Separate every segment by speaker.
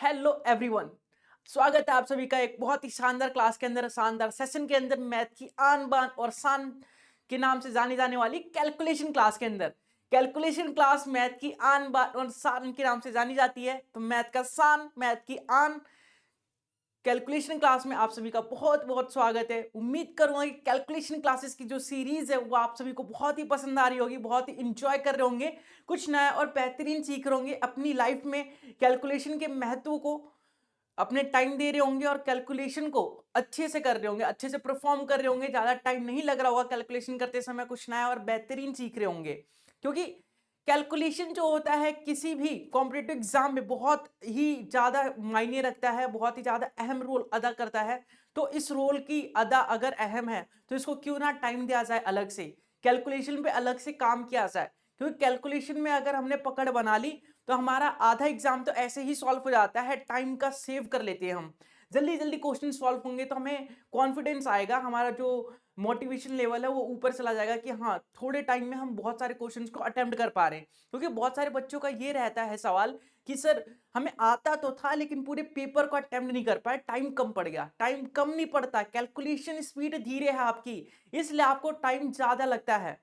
Speaker 1: Hello everyone. स्वागत है आप सभी का एक बहुत ही शानदार क्लास के अंदर, शानदार सेशन के अंदर, मैथ की आन बान और शान के नाम से जानी जाने वाली कैलकुलेशन क्लास के अंदर। कैलकुलेशन क्लास मैथ की आन बान और शान के नाम से जानी जाती है, तो मैथ का शान, मैथ की आन, कैलकुलेशन क्लास में आप सभी का बहुत बहुत स्वागत है। उम्मीद करूंगा कि कैलकुलेशन क्लासेस की जो सीरीज है वो आप सभी को बहुत ही पसंद आ रही होगी, बहुत ही इंजॉय कर रहे होंगे, कुछ नया और बेहतरीन सीख रहे होंगे अपनी लाइफ में। कैलकुलेशन के महत्व को अपने टाइम दे रहे होंगे और कैलकुलेशन को अच्छे से कर रहे होंगे, अच्छे से परफॉर्म कर रहे होंगे, ज्यादा टाइम नहीं लग रहा होगा कैलकुलेशन करते समय, कुछ नया और बेहतरीन सीख रहे होंगे। क्योंकि कैलकुलेशन जो होता है किसी भी कॉम्पिटिटिव एग्जाम में बहुत ही ज्यादा मायने रखता है, बहुत ही ज्यादा अहम रोल अदा करता है। तो इस रोल की अदा अगर अहम है तो इसको क्यों ना टाइम दिया जाए, अलग से कैलकुलेशन पे अलग से काम किया जाए। क्योंकि कैलकुलेशन में अगर हमने पकड़ बना ली तो हमारा आधा एग्जाम तो ऐसे ही सॉल्व हो जाता है, टाइम का सेव कर लेते हैं हम। जल्दी जल्दी क्वेश्चन सॉल्व होंगे तो हमें कॉन्फिडेंस आएगा, हमारा जो मोटिवेशन लेवल है वो ऊपर चला जाएगा कि हाँ थोड़े टाइम में हम बहुत सारे क्वेश्चंस को अटेम्प्ट कर पा रहे हैं। क्योंकि बहुत सारे बच्चों का ये रहता है सवाल कि सर हमें आता तो था लेकिन पूरे पेपर को अटेम्प्ट नहीं कर पाए, टाइम कम पड़ गया। टाइम कम नहीं पड़ता, कैलकुलेशन स्पीड धीरे है आपकी, इसलिए आपको टाइम ज्यादा लगता है।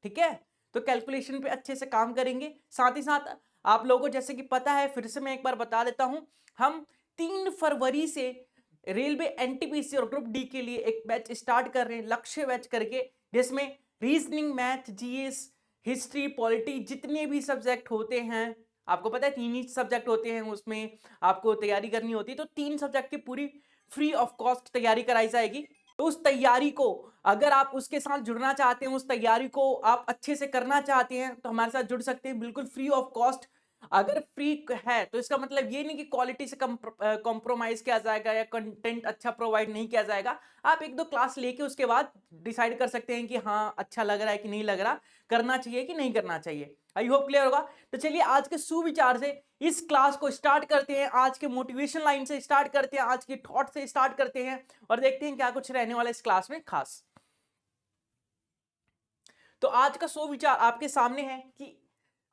Speaker 1: ठीक है, तो कैलकुलेशन पे अच्छे से काम करेंगे। साथ ही साथ आप लोगों को जैसे कि पता है, फिर से मैं एक बार बता देता हूं, हम 3 फरवरी से रेलवे एनटीपीसी और ग्रुप डी के लिए एक बैच स्टार्ट कर रहे हैं, लक्ष्य बैच करके, जिसमें reasoning, math, GS, history, polity, जितने भी सब्जेक्ट होते हैं, आपको पता है 3 ही सब्जेक्ट होते हैं उसमें आपको तैयारी करनी होती है, तो 3 सब्जेक्ट की पूरी फ्री ऑफ कॉस्ट तैयारी कराई जाएगी। तो उस तैयारी को, अगर आप उसके साथ जुड़ना चाहते हैं, उस तैयारी को आप अच्छे से करना चाहते हैं, तो हमारे साथ जुड़ सकते हैं, बिल्कुल फ्री ऑफ कॉस्ट। अगर फ्री है तो इसका मतलब ये नहीं कि क्वालिटी से कॉम्प्रोमाइज किया जाएगा या कंटेंट अच्छा प्रोवाइड नहीं किया जाएगा। आप 1-2 क्लास लेके उसके बाद डिसाइड कर सकते हैं कि हाँ अच्छा लग रहा है कि नहीं लग रहा, करना चाहिए कि नहीं करना चाहिए। आई होप क्लियर होगा। तो चलिए आज के सुविचार से इस क्लास को स्टार्ट करते हैं, आज के मोटिवेशन लाइन से स्टार्ट करते हैं, आज के थॉट से स्टार्ट करते हैं और देखते हैं क्या कुछ रहने वाला इस क्लास में खास। तो आज का सुविचार आपके सामने है कि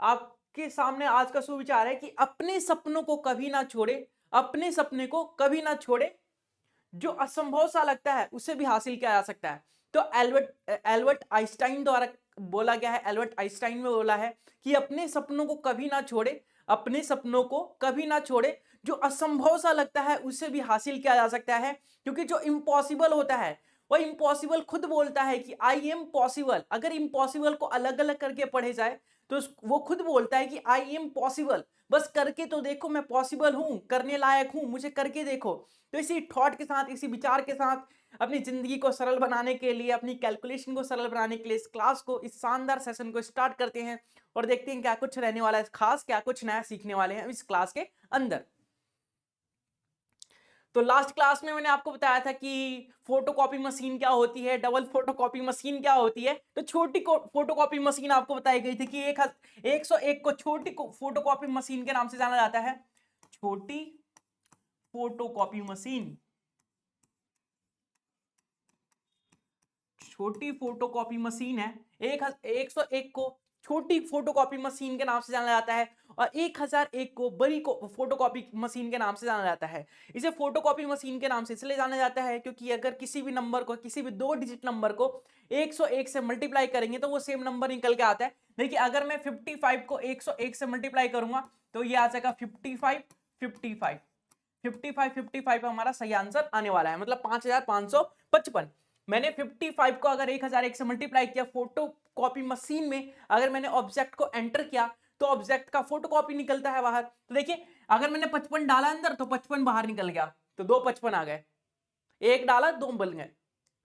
Speaker 1: आपके सामने आज का सुविचार है कि अपने सपनों को कभी ना छोड़े, अपने सपने को कभी ना छोड़े, जो असंभव सा लगता है उसे भी हासिल किया जा सकता है। तो एल्बर्ट एल्बर्ट आइंस्टाइन द्वारा बोला गया है, एल्बर्ट आइंस्टाइन में बोला है कि अपने सपनों को कभी ना छोड़े, अपने सपनों को कभी ना छोड़े, जो असंभव सा लगता है उसे भी हासिल किया जा सकता है। क्योंकि जो इम्पॉसिबल होता है वह इम्पॉसिबल खुद बोलता है कि आई एम पॉसिबल। अगर इम्पॉसिबल को अलग अलग करके पढ़े जाए तो वो खुद बोलता है कि आई एम पॉसिबल, बस करके तो देखो, मैं पॉसिबल हूं, करने लायक हूं, मुझे करके देखो। तो इसी थॉट के साथ, इसी विचार के साथ, अपनी जिंदगी को सरल बनाने के लिए, अपनी कैलकुलेशन को सरल बनाने के लिए इस क्लास को, इस शानदार सेशन को स्टार्ट करते हैं और देखते हैं क्या कुछ रहने वाला है खास, क्या कुछ नया सीखने वाले हैं इस क्लास के अंदर। तो लास्ट क्लास में मैंने आपको बताया था कि फोटोकॉपी मशीन क्या होती है, डबल फोटोकॉपी मशीन क्या होती है। तो छोटी फोटोकॉपी मशीन आपको बताई गई थी कि 101 को छोटी फोटोकॉपी मशीन के नाम से जाना जाता है। छोटी फोटोकॉपी मशीन, छोटी फोटोकॉपी मशीन है। 101 को छोटी फोटोकॉपी मशीन के नाम से जाना जाता है और 1001 को बड़ी फोटोकॉपी मशीन के नाम से जाना जाता है। इसे फोटोकॉपी मशीन के नाम से इसलिए जाना जाता है क्योंकि अगर किसी भी नंबर को, किसी भी 2 डिजिट नंबर को 101 से मल्टीप्लाई करेंगे तो वो सेम नंबर निकल के आता है। देखिए अगर मैं 55 को 101 से मल्टीप्लाई करूंगा तो ये आ जाएगा 55 55 55 55 हमारा सही आंसर आने वाला है, मतलब 5555। मैंने 55 को अगर 1001 से मल्टीप्लाई किया, फोटो कॉपी मशीन में अगर मैंने ऑब्जेक्ट को एंटर किया तो ऑब्जेक्ट का फोटो कॉपी निकलता है बाहर। तो देखिए अगर मैंने 55 डाला अंदर तो 55 बाहर निकल गया, तो 2 55 आ गए, एक डाला 2 बन गए।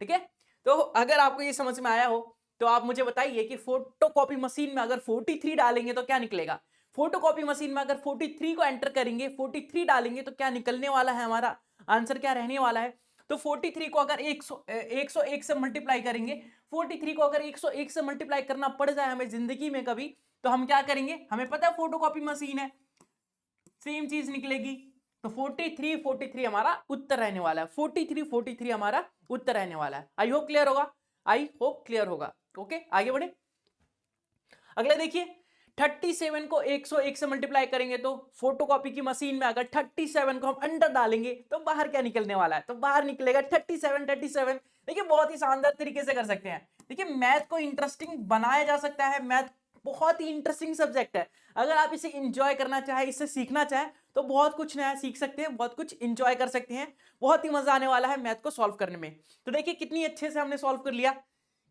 Speaker 1: ठीक है, तो अगर आपको ये समझ में आया हो तो आप मुझे बताइए कि फोटो कॉपी मशीन में अगर 43 डालेंगे तो क्या निकलेगा। फोटोकॉपी मशीन में अगर 43 को एंटर करेंगे, 43 डालेंगे तो क्या निकलने वाला है, हमारा आंसर क्या रहने वाला है। तो 43 को अगर 101 से मल्टीप्लाई करेंगे, 43 को अगर 101 से मल्टीप्लाई करना पड़ जाए हमें जिंदगी में कभी, तो हम क्या करेंगे, हमें पता है फोटोकॉपी मशीन है, सेम चीज निकलेगी। तो 43 हमारा उत्तर रहने वाला है, 43 हमारा उत्तर रहने वाला है। आई होप क्लियर होगा, आई होप क्लियर होगा। ओके आगे बढ़े। अगला देखिए, 37 को 101 से मल्टीप्लाई करेंगे तो फोटोकॉपी की मशीन में अगर 37 को हम अंदर डालेंगे तो बाहर क्या निकलने वाला है, तो बाहर निकलेगा 37। देखिए बहुत ही शानदार तरीके से कर सकते हैं। देखिए मैथ को इंटरेस्टिंग बनाया जा सकता है। मैथ बहुत ही इंटरेस्टिंग सब्जेक्ट है। अगर आप इसे इंजॉय करना चाहे, इसे सीखना चाहे तो बहुत कुछ नया सीख सकते हैं, बहुत कुछ इंजॉय कर सकते हैं। बहुत ही मजा आने वाला है मैथ को सॉल्व करने में। तो देखिए कितनी अच्छे से हमने सॉल्व कर लिया।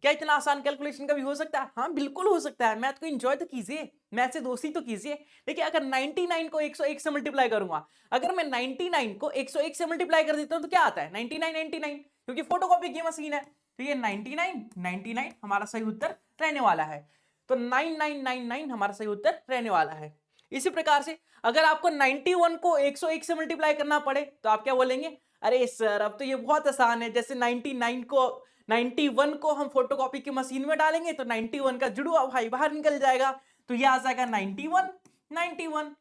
Speaker 1: क्या इतना आसान कैलकुलेशन का भी हो सकता है? हाँ बिल्कुल हो सकता है। मैथ को एंजॉय तो कीजिए, मैथ से दोस्ती तो कीजिए। देखिए अगर 99 को 101 से मल्टीप्लाई करूंगा, अगर मैं 99 को 101 से मल्टीप्लाई कर देता हूं तो क्या आता है? 99 क्योंकि फोटोकॉपी की मशीन है। तो ये 99 हमारा सही उत्तर रहने वाला है। तो 9999 हमारा सही उत्तर रहने वाला है। इसी प्रकार से अगर आपको 91 को 101 से मल्टीप्लाई करना पड़े तो आप क्या बोलेंगे? अरे सर अब तो ये बहुत आसान है। जैसे 91 को हम फोटोकॉपी की मशीन में डालेंगे तो 91 का जुड़वा भाई बाहर निकल जाएगा, तो ये आ जाएगा 91।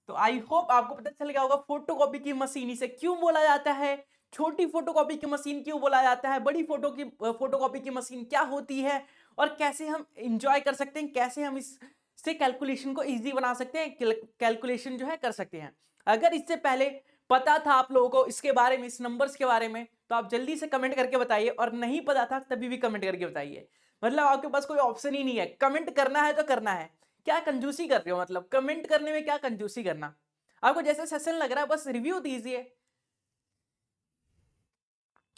Speaker 1: तो आई होप आपको पता चल गया होगा फोटोकॉपी की मशीन इसे क्यों बोला जाता है, छोटी फोटोकॉपी की मशीन क्यों बोला जाता है, बड़ी फोटोकॉपी की मशीन क्या होती है, और कैसे हम इंजॉय कर सकते हैं, कैसे हम इससे कैलकुलेशन को इजी बना सकते हैं, कैलकुलेशन जो है कर सकते हैं। अगर इससे पहले पता था आप लोगों को इसके बारे में, इस नंबर्स के बारे में, तो आप जल्दी से कमेंट करके बताइए, और नहीं पता था तभी भी कमेंट करके बताइए। मतलब आपके पास कोई ऑप्शन ही नहीं है, कमेंट करना है तो करना है। क्या कंजूसी कर रहे हो? मतलब कमेंट करने में क्या कंजूसी करना? आपको जैसा सेशन लग रहा है बस रिव्यू दीजिए।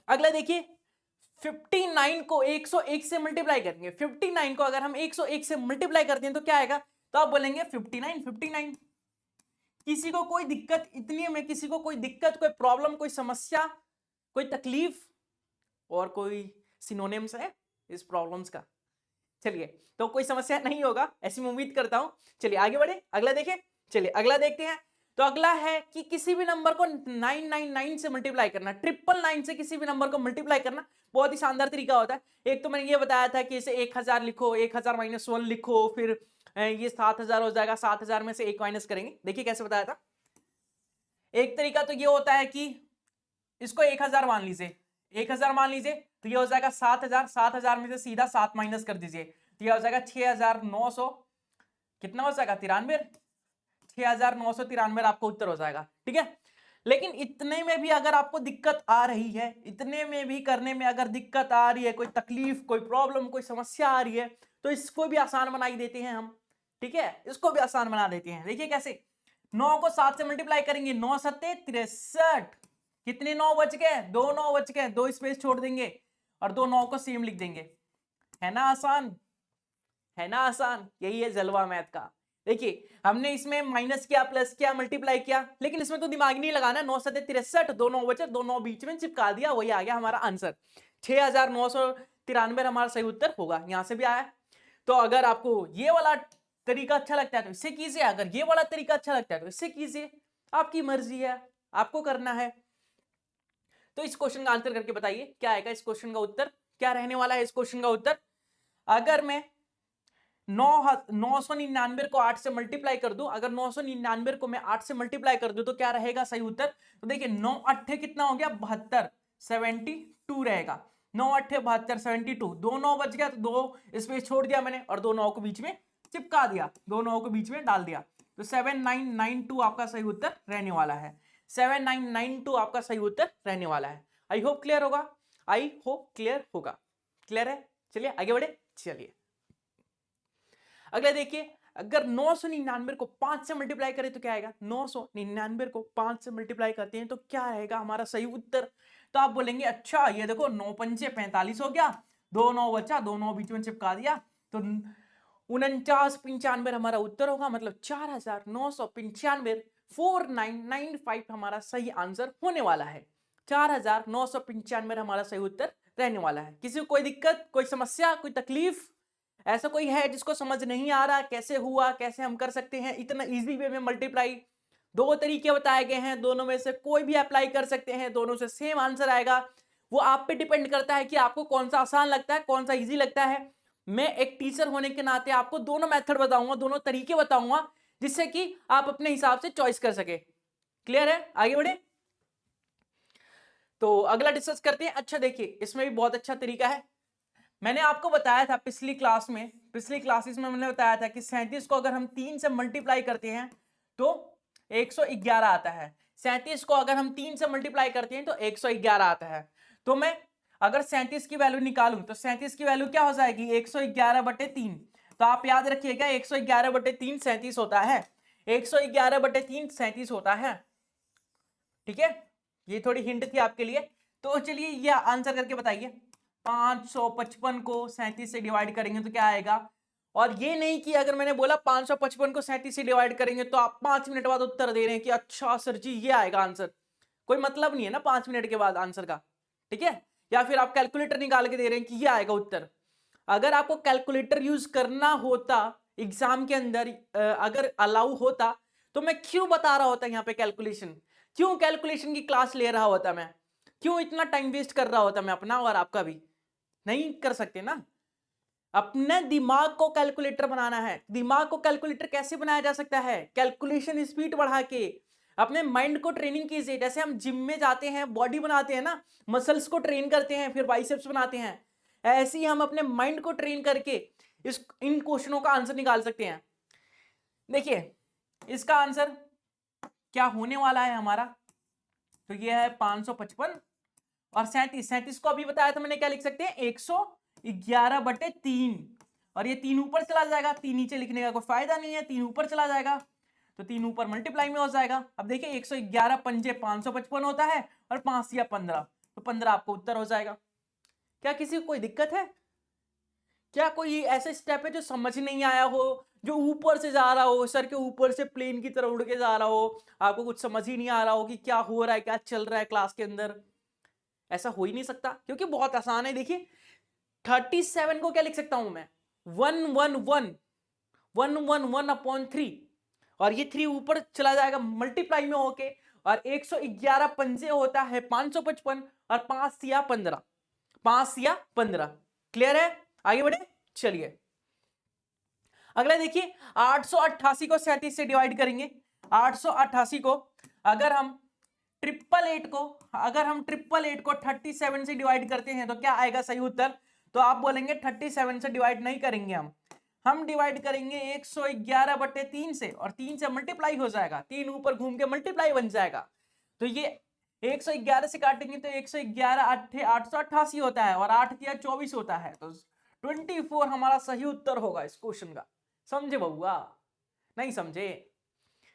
Speaker 1: अगला देखिए 59 को 101 से मल्टीप्लाई करेंगे। 59 को अगर हम 101 से मल्टीप्लाई करते हैं तो क्या आएगा? तो आप बोलेंगे 59। किसी को कोई दिक्कत इतनी में, किसी को कोई दिक्कत, कोई प्रॉब्लम, कोई समस्या, कोई तकलीफ, और कोई सिनोनिम्स है इस प्रॉब्लम्स का? चलिए तो कोई समस्या नहीं होगा ऐसी मैं उम्मीद करता हूं। चलिए आगे बढ़े, अगला देखें। चलिए अगला देखते हैं। तो अगला है कि किसी भी नंबर को 999 से मल्टीप्लाई करना, 999 से किसी भी नंबर को मल्टीप्लाई करना बहुत ही शानदार तरीका होता है। एक तो मैंने ये बताया था कि इसे 1000 लिखो, 1000 माइनस 1 लिखो, फिर ये 7000 हो जाएगा, 7000 में से 1 माइनस करेंगे। देखिए कैसे बताया था। एक तरीका तो ये होता है कि इसको 1000 मान लीजिए, 1000 मान लीजिए, तो ये हो जाएगा 7000, 7000 में से सीधा 7 माइनस कर दीजिए, तो ये हो जाएगा 6900, कितना हो जाएगा? 93। 6993 आपको उत्तर हो जाएगा। ठीक है, लेकिन इतने में भी अगर आपको दिक्कत आ रही है, इतने में भी करने में अगर दिक्कत आ रही है, कोई तकलीफ, कोई प्रॉब्लम, कोई समस्या आ रही है, तो इसको भी आसान बना ही देते हैं हम। ठीक है, इसको भी आसान बना देते हैं। देखिए कैसे, 9 को 7 से मल्टीप्लाई करेंगे, 9 सत्ते 63, कितने 9 बच गए? 2 9 बच गए, 2 स्पेस छोड़ देंगे और 2 9 को सेम लिख देंगे। है ना आसान? है ना आसान? यही है जलवा मैथ का। देखिए हमने इसमें माइनस किया, प्लस किया, मल्टीप्लाई किया, लेकिन इसमें तो दिमाग नहीं लगाना। 9 सत्ते 63, 2 9 बचे, 2 9 बीच में चिपका दिया, वही आ गया हमारा आंसर। 6993 हमारा सही उत्तर होगा। यहां से भी आया। तो अगर आपको ये वाला तरीका अच्छा लगता है तो इससे कीजिए, अगर ये वाला तरीका अच्छा लगता है तो इससे कीजिए, आपकी मर्जी है, आपको करना है। तो इस क्वेश्चन का आंसर करके बताइए क्या आएगा, इस क्वेश्चन का उत्तर क्या रहने वाला है। इस क्वेश्चन का उत्तर, अगर मैं 999 को 8 से मल्टीप्लाई कर दूं, अगर 999 को मैं 8 से मल्टीप्लाई कर दूं तो क्या रहेगा सही उत्तर? तो देखिए 9 अट्ठे कितना हो गया? 72, 72 रहेगा। 9 अट्ठे 72, 72, 2 9 बच गया, तो 2 स्पेस छोड़ दिया मैंने और 2 9 को बीच में चिपका दिया, 2 9 को बीच में डाल दिया। तो 7992 आपका सही उत्तर रहने वाला है। 7992 आपका सही उत्तर रहने वाला है। आई होप क्लियर होगा, आई होप क्लियर होगा। क्लियर है? चलिए आगे बढ़े। चलिए अगला देखिए, अगर 999 को 5 से मल्टीप्लाई करें तो क्या आएगा? 999 को 5 से मल्टीप्लाई करते हैं तो क्या रहेगा हमारा सही उत्तर? तो आप बोलेंगे अच्छा ये देखो 9 पंचे 45 हो गया, 2 9 बचा, 2 9 बीच में चिपका दिया, तो 4995 हमारा उत्तर होगा। मतलब 4995, 4995 हमारा सही आंसर होने वाला है। 4995 हमारा सही उत्तर रहने वाला है। किसी को कोई दिक्कत, कोई समस्या, कोई तकलीफ, ऐसा कोई है जिसको समझ नहीं आ रहा कैसे हुआ, कैसे हम कर सकते हैं इतना इजी वे में मल्टीप्लाई? 2 तरीके बताए गए हैं, दोनों में से कोई भी अप्लाई कर सकते हैं, दोनों से सेम आंसर आएगा। वो आप पे डिपेंड करता है कि आपको कौन सा आसान लगता है, कौन सा इजी लगता है। मैं एक टीचर होने के नाते आपको दोनों मेथड बताऊंगा, दोनों तरीके बताऊंगा, जिससे कि आप अपने हिसाब से चॉइस कर सके। क्लियर है? आगे बढ़े। तो अगला डिस्कस करते हैं। अच्छा देखिए इसमें भी बहुत अच्छा तरीका है। मैंने आपको बताया था पिछली क्लास में पिछली क्लासेस में मैंने बताया था कि 37 को अगर हम 3 से मल्टीप्लाई करते हैं तो 111 आता है। 37 को अगर हम 3 से मल्टीप्लाई करते हैं तो 111 आता है। तो मैं अगर 37 की वैल्यू निकालूं तो 37 की वैल्यू क्या हो जाएगी, 111/3। तो आप याद रखिएगा 111/3 37 होता है, 111/3 37 होता है। ठीक है, ये थोड़ी हिंट थी आपके लिए। तो चलिए ये आंसर करके बताइए, 555 को 37 से डिवाइड करेंगे तो क्या आएगा। और ये नहीं कि अगर मैंने बोला 555 को 37 से डिवाइड करेंगे तो आप 5 मिनट बाद उत्तर दे रहे हैं कि अच्छा सर जी ये आएगा आंसर। कोई मतलब नहीं है ना 5 मिनट के बाद आंसर का। ठीक है, या फिर आप कैलकुलेटर निकाल के दे रहे हैं कि ये आएगा उत्तर। अगर आपको कैलकुलेटर यूज करना होता एग्जाम के अंदर, अगर अलाउ होता, तो मैं क्यों बता रहा होता यहाँ पे कैलकुलेशन, क्यों कैलकुलेशन की क्लास ले रहा होता मैं, क्यों इतना टाइम वेस्ट कर रहा होता मैं अपना और आपका भी। नहीं कर सकते ना। अपने दिमाग को कैलकुलेटर बनाना है। दिमाग को कैलकुलेटर कैसे बनाया जा सकता है, कैलकुलेशन स्पीड बढ़ा के। अपने माइंड को ट्रेनिंग कीजिए। जैसे हम जिम में जाते हैं, बॉडी बनाते हैं ना, मसल्स को ट्रेन करते हैं, फिर बाइसेप्स बनाते हैं, ऐसे ही हम अपने माइंड को ट्रेन करके इन क्वेश्चनों का आंसर निकाल सकते हैं। देखिए इसका आंसर क्या होने वाला है हमारा, तो ये है 555 और 37 को अभी बताया था मैंने, क्या लिख सकते हैं 111/3। और ये 3 ऊपर चला जाएगा, 3 नीचे लिखने का कोई फायदा नहीं है, 3 ऊपर चला जाएगा तो 3 ऊपर मल्टीप्लाई में हो जाएगा। अब देखिए 111 पंजे 555 होता है और 5 या 15, तो 15 आपको उत्तर हो जाएगा। क्या किसी को कोई दिक्कत है, क्या कोई ऐसे स्टेप है जो समझ नहीं आया हो, जो ऊपर से जा रहा हो, सर के ऊपर से प्लेन की तरह उड़ के जा रहा हो, आपको कुछ समझ ही नहीं आ रहा हो कि क्या हो रहा है, क्या चल रहा है क्लास के अंदर। ऐसा हो ही नहीं सकता क्योंकि बहुत आसान है। देखिए 37 को क्या लिख सकता हूं मैं, 111/3 और ये 3 ऊपर चला जाएगा मल्टीप्लाई में होके, और 111 पंजे होता है 555 और 5 या 15, 5 या 15। क्लियर है, आगे बढ़े चलिए। अगला देखिए 888 को 37 से डिवाइड करेंगे। 888 को अगर हम 888 को 37 से डिवाइड करते हैं तो क्या आएगा सही उत्तर। तो आप बोलेंगे 37 से डिवाइड नहीं करेंगे, हम डिवाइड करेंगे 111/3 से, और 3 से मल्टीप्लाई हो जाएगा, 3 ऊपर घूम के मल्टीप्लाई बन जाएगा। तो ये 111 से काटेंगे तो 111 888 होता है और 8 या 24 होता है, तो 24 हमारा सही उत्तर होगा इस क्वेश्चन का। समझे बउआ, नहीं समझे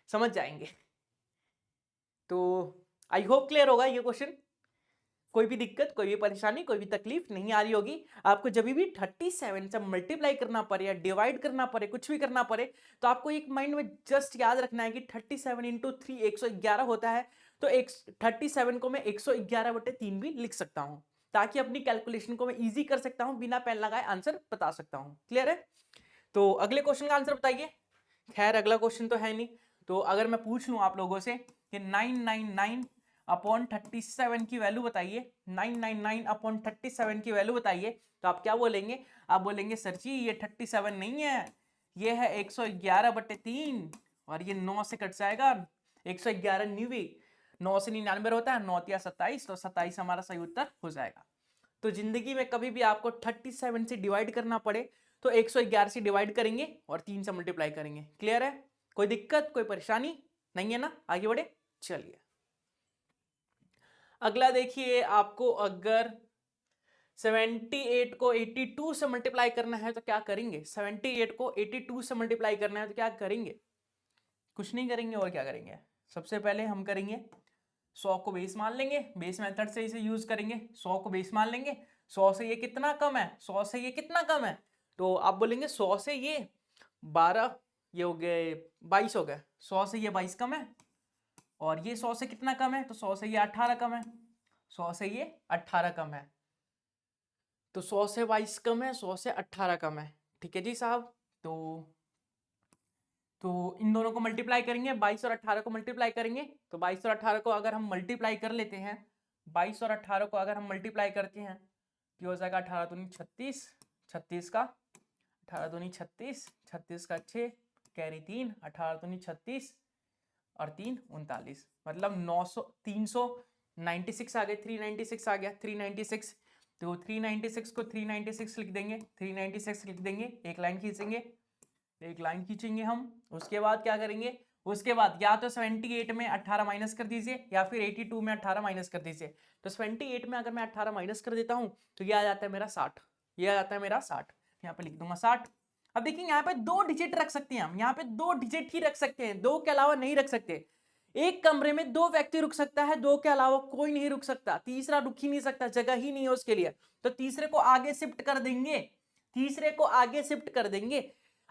Speaker 1: समझ जाएंगे। तो आई होप क्लियर होगा ये क्वेश्चन। कोई भी दिक्कत, कोई भी परेशानी, कोई भी तकलीफ नहीं आ रही होगी आपको। जब भी 37 से मल्टीप्लाई करना पड़े या डिवाइड करना पड़े, कुछ भी करना पड़े, तो आपको एक माइंड में जस्ट याद रखना है कि 37 इंटू 3 111 होता है। तो 37 को मैं 111/3 भी लिख सकता हूं, ताकि अपनी कैलकुलेशन को मैं इजी कर सकता हूं, बिना पेन लगाए आंसर बता सकता हूं। क्लियर है। तो अगले क्वेश्चन का आंसर बताइए। खैर अगला क्वेश्चन तो है नहीं, तो अगर मैं पूछ लूं आप लोगों से कि 999/37 की वैल्यू बताइए, 999/37 की वैल्यू बताइए, तो आप क्या बोलेंगे। आप बोलेंगे सर जी ये 37 नहीं है, ये है 111/3 और ये 9 से कट जाएगा, 111 न्यूवी 9 से 99 होता है, 9 या 27, तो 27 हमारा सही उत्तर हो जाएगा। तो जिंदगी में कभी भी आपको 37 से डिवाइड करना पड़े तो 111 से डिवाइड करेंगे और 3 से मल्टीप्लाई करेंगे। क्लियर है, कोई दिक्कत, कोई परेशानी नहीं है ना। आगे बढ़े चलिए। अगला देखिए, आपको अगर 78 को 82 से मल्टीप्लाई करना है तो क्या करेंगे। 78 को 82 से मल्टीप्लाई करना है तो क्या करेंगे, कुछ नहीं करेंगे और क्या करेंगे। सबसे पहले हम करेंगे 100 को बेस मान लेंगे, बेस मेथड से इसे यूज करेंगे। 100 को बेस मान लेंगे, 100 से ये कितना कम है, 100 से ये कितना कम है, तो आप बोलेंगे 100 से ये 12, ये हो गए 22 हो गए, 100 से ये 22 कम है, और ये 100 से कितना कम है, तो 100 से ये 18 कम है, 100 से ये 18 कम है, तो 100 से 22 कम है, 100 से 18 कम है। ठीक है जी साहब। तो इन दोनों को मल्टीप्लाई करेंगे, 22 और 18 को मल्टीप्लाई करेंगे, तो 22 और 18 को अगर हम मल्टीप्लाई कर लेते हैं, 22 और 18 को अगर हम मल्टीप्लाई करते हैं तो हो जाएगा 18 दूनी 36, 36 का 18 दूनी 36, 36 का 6 कैरी 3, 18 दूनी 36 और 3 39, मतलब 900 396 आ गए, 396 आ गया, 396 तो 396 को 396 लिख देंगे, 396 लिख देंगे, एक लाइन खींचेंगे, एक लाइन खींचेंगे हम। उसके बाद क्या करेंगे, उसके बाद या तो 78 में 18 माइनस कर दीजिए या फिर 82 में 18 माइनस कर दीजिए। तो 78 में अगर मैं 18 माइनस कर देता हूं तो ये आ जाता है मेरा 60, ये आ जाता है मेरा 60, यहाँ पे लिख दूंगा 60। अब देखिए यहाँ पे 2 डिजिट रख सकते हैं हम, यहाँ पे 2 डिजिट ही रख सकते हैं, 2 के अलावा नहीं रख सकते। एक कमरे में 2 व्यक्ति रुक सकता है, 2 के अलावा कोई नहीं रुक सकता, तीसरा रुक ही नहीं सकता, जगह ही नहीं है उसके लिए। तो तीसरे को आगे शिफ्ट कर देंगे, तीसरे को आगे शिफ्ट कर देंगे।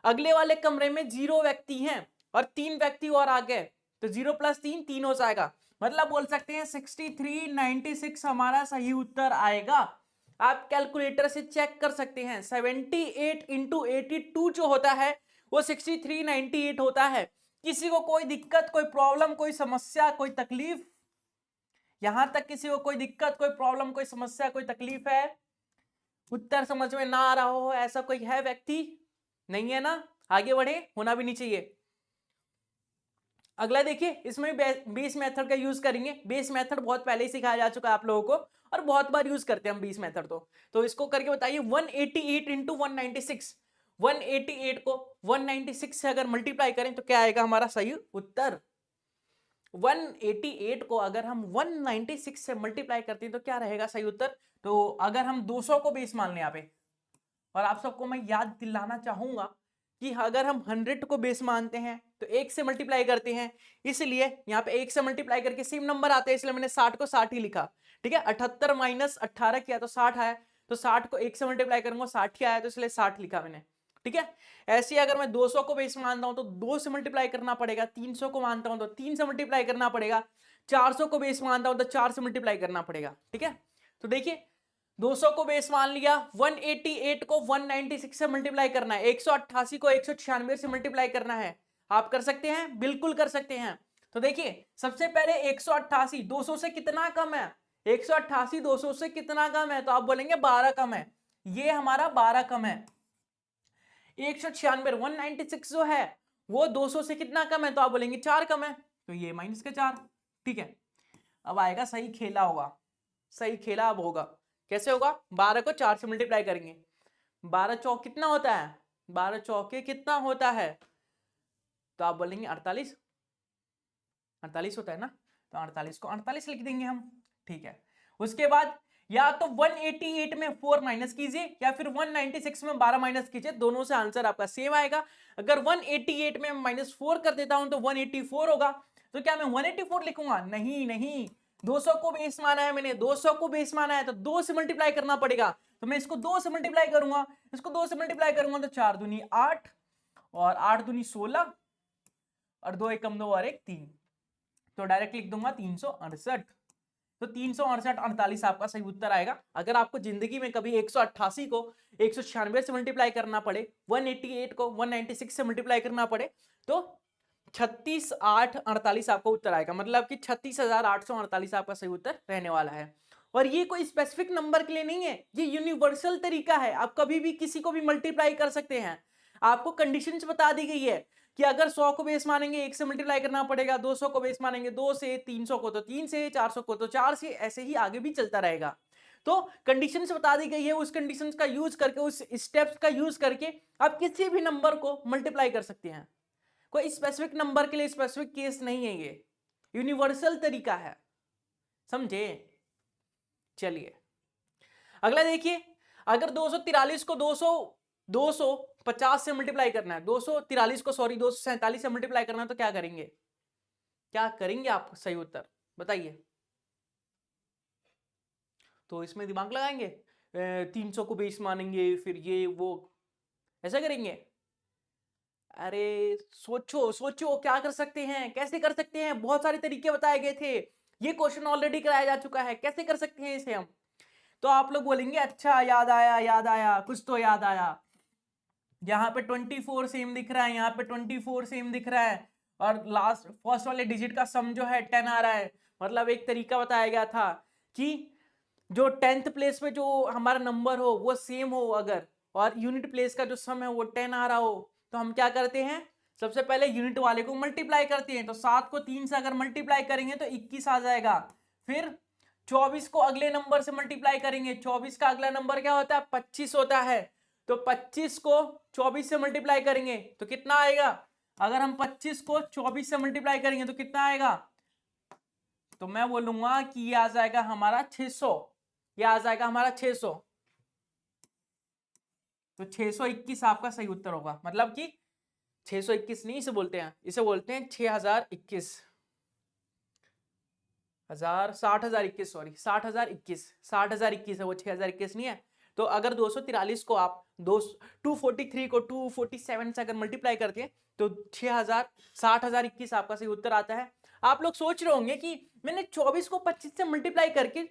Speaker 1: अगले वाले कमरे में 0 व्यक्ति हैं और 3 व्यक्ति और आ गए, तो 0 + 3 3 हो जाएगा। मतलब बोल सकते हैं 6396 हमारा सही उत्तर आएगा। आप कैलकुलेटर से चेक कर सकते हैं, 78 × 82 जो होता है वो 6398 होता है। किसी को कोई दिक्कत, कोई प्रॉब्लम, कोई समस्या, कोई तकलीफ? यहां तक किसी को कोई दिक्कत, कोई प्रॉब्लम, कोई समस्या, कोई तकलीफ है? उत्तर समझ में ना आ रहा हो ऐसा कोई है व्यक्ति? नहीं है ना? आगे बढ़े, होना भी नहीं चाहिए। अगला देखिए, इसमें बेस मेथड का यूज करेंगे। बेस मेथड बहुत पहले ही सिखाया जा चुका है आप लोगों को और बहुत बार यूज करते हैं हम बेस मेथड। तो इसको करके बताइए, 188 × 196, 188 को 196 से अगर मल्टीप्लाई करें तो क्या आएगा हमारा सही उत्तर? 188 को अगर हम 196 से मल्टीप्लाई करते हैं तो क्या रहेगा सही उत्तर? तो अगर हम 200 को बेस मान लें यहाँ पे, और आप सबको मैं याद दिलाना चाहूंगा कि अगर हम 100 को बेस मानते हैं तो 1 से मल्टीप्लाई करते हैं, इसलिए यहाँ पे 1 से मल्टीप्लाई करके सेम नंबर आते हैं, इसलिए मैंने 60 को 60 ही लिखा। ठीक है, 78 - 18 किया तो 60 आया, तो 60 को 1 से मल्टीप्लाई करूंगा 60 ही आया, तो इसलिए 60 लिखा मैंने। ठीक है, ऐसे ही अगर मैं 200 को बेस मानता हूं तो 2 से मल्टीप्लाई करना पड़ेगा, 300 को मानता हूं तो 3 से मल्टीप्लाई करना पड़ेगा, 400 को बेस मानता हूं तो 4 से मल्टीप्लाई करना पड़ेगा। ठीक है, तो देखिए 200 को बेस मान लिया, 188 को 196 से मल्टीप्लाई करना है, 188 को 196 से मल्टीप्लाई करना है। आप कर सकते हैं, बिल्कुल कर सकते हैं। तो देखिए सबसे पहले 188 200 से कितना कम है? 188 200 से कितना कम है? तो आप बोलेंगे 12 कम है, ये हमारा 12 कम है। 196 196 जो है वो 200 से कितना कम है? तो आप बोलेंगे 4 कम है, तो ये -4। ठीक है, अब आएगा सही खेला होगा, सही खेला अब होगा। कैसे होगा? 12 को 4 से मल्टीप्लाई करेंगे, 12 चौक कितना होता है? 12 चौके कितना होता है? तो आप बोलेंगे 48, 48 होता है ना, तो 48 को 48 लिख देंगे हम। ठीक है, उसके बाद या तो 188 में 4 माइनस कीजिए या फिर 196 में 12 माइनस कीजिए, दोनों से आंसर आपका सेम आएगा। अगर 188 में -4 कर देता हूं तो 184 होगा, तो क्या मैं 184 लिखूंगा? नहीं नहीं, 200 को बेस माना है मैंने, 200 को बेस माना है तो 2 से मल्टीप्लाई करना पड़ेगा। तो मैं इसको 2 से मल्टीप्लाई करूंगा, इसको 2 से मल्टीप्लाई करूंगा तो 4 दूनी 8 और 8 दूनी 16 और 2 एकम 2 और 1 3, तो डायरेक्ट लिख दूंगा 368। तो 368 48 आपका सही उत्तर आएगा। अगर आपको जिंदगी में कभी 188 को 196 से मल्टीप्लाई करना पड़े, 188 को 196 से मल्टीप्लाई करना पड़े, तो 36,848 आपका उत्तर आएगा। मतलब कि 36,848 आपका सही उत्तर रहने वाला है। और ये कोई स्पेसिफिक नंबर के लिए नहीं है, ये यूनिवर्सल तरीका है, आप कभी भी किसी को भी मल्टीप्लाई कर सकते हैं। आपको कंडीशंस बता दी गई है कि अगर 100 को बेस मानेंगे 1 से मल्टीप्लाई करना पड़ेगा, 200 को बेस मानेंगे 2 से, 300 को तो 3 से, 400 को तो 4 से, ऐसे ही आगे भी चलता रहेगा। तो कंडीशंस बता दी गई है, उस कंडीशंस का यूज करके, उस स्टेप्स का यूज करके आप किसी भी नंबर को मल्टीप्लाई कर सकते हैं। कोई स्पेसिफिक नंबर के लिए स्पेसिफिक केस नहीं है, ये यूनिवर्सल तरीका है, समझे? चलिए अगला देखिए, अगर 243 को 250 से मल्टीप्लाई करना है, 243 को 247 से मल्टीप्लाई करना है, तो क्या करेंगे? क्या करेंगे आप? सही उत्तर बताइए। तो इसमें दिमाग लगाएंगे, 300 को बेस मानेंगे, फिर ये वो, ऐसा करेंगे? अरे सोचो सोचो, क्या कर सकते हैं, कैसे कर सकते हैं? बहुत सारे तरीके बताए गए थे, ये क्वेश्चन ऑलरेडी कराया जा चुका है, कैसे कर सकते हैं इसे हम? तो आप लोग बोलेंगे अच्छा याद आया, याद आया, कुछ तो याद आया। यहाँ पे 24 सेम दिख रहा है, यहाँ पे 24 सेम दिख रहा है, और लास्ट फर्स्ट वाले डिजिट का सम जो है 10 आ रहा है। मतलब एक तरीका बताया गया था कि जो 10th प्लेस पे जो हमारा नंबर हो वो सेम हो अगर, और यूनिट प्लेस का जो सम है वो 10 आ रहा हो, तो हम क्या करते हैं? सबसे पहले यूनिट वाले को मल्टीप्लाई करते हैं। तो 7 को 3 से अगर मल्टीप्लाई करेंगे तो 21 आ जाएगा, फिर 24 को अगले नंबर से मल्टीप्लाई करेंगे, 24 का अगला नंबर क्या होता है 25 होता है, तो 25 को 24 से मल्टीप्लाई करेंगे तो कितना आएगा, अगर हम 25 को 24 से मल्टीप्लाई करेंगे तो कितना आएगा, तो मैं बोलूंगा कि ये आ जाएगा हमारा 600, ये आ जाएगा हमारा 600, तो 621 आपका सही उत्तर होगा। मतलब कि 621 नहीं इसे बोलते हैं, इसे बोलते हैं 6021, 60,021 सॉरी 60,021, 60,021 है वो, 6,021 नहीं है। तो अगर 243 को आप 243 को 247 से अगर मल्टीप्लाई करते हैं तो 60,021 आपका सही उत्तर आता है। आप लोग सोच रहे होंगे कि मैंने 24 को 25 से मल्टीप्लाई करके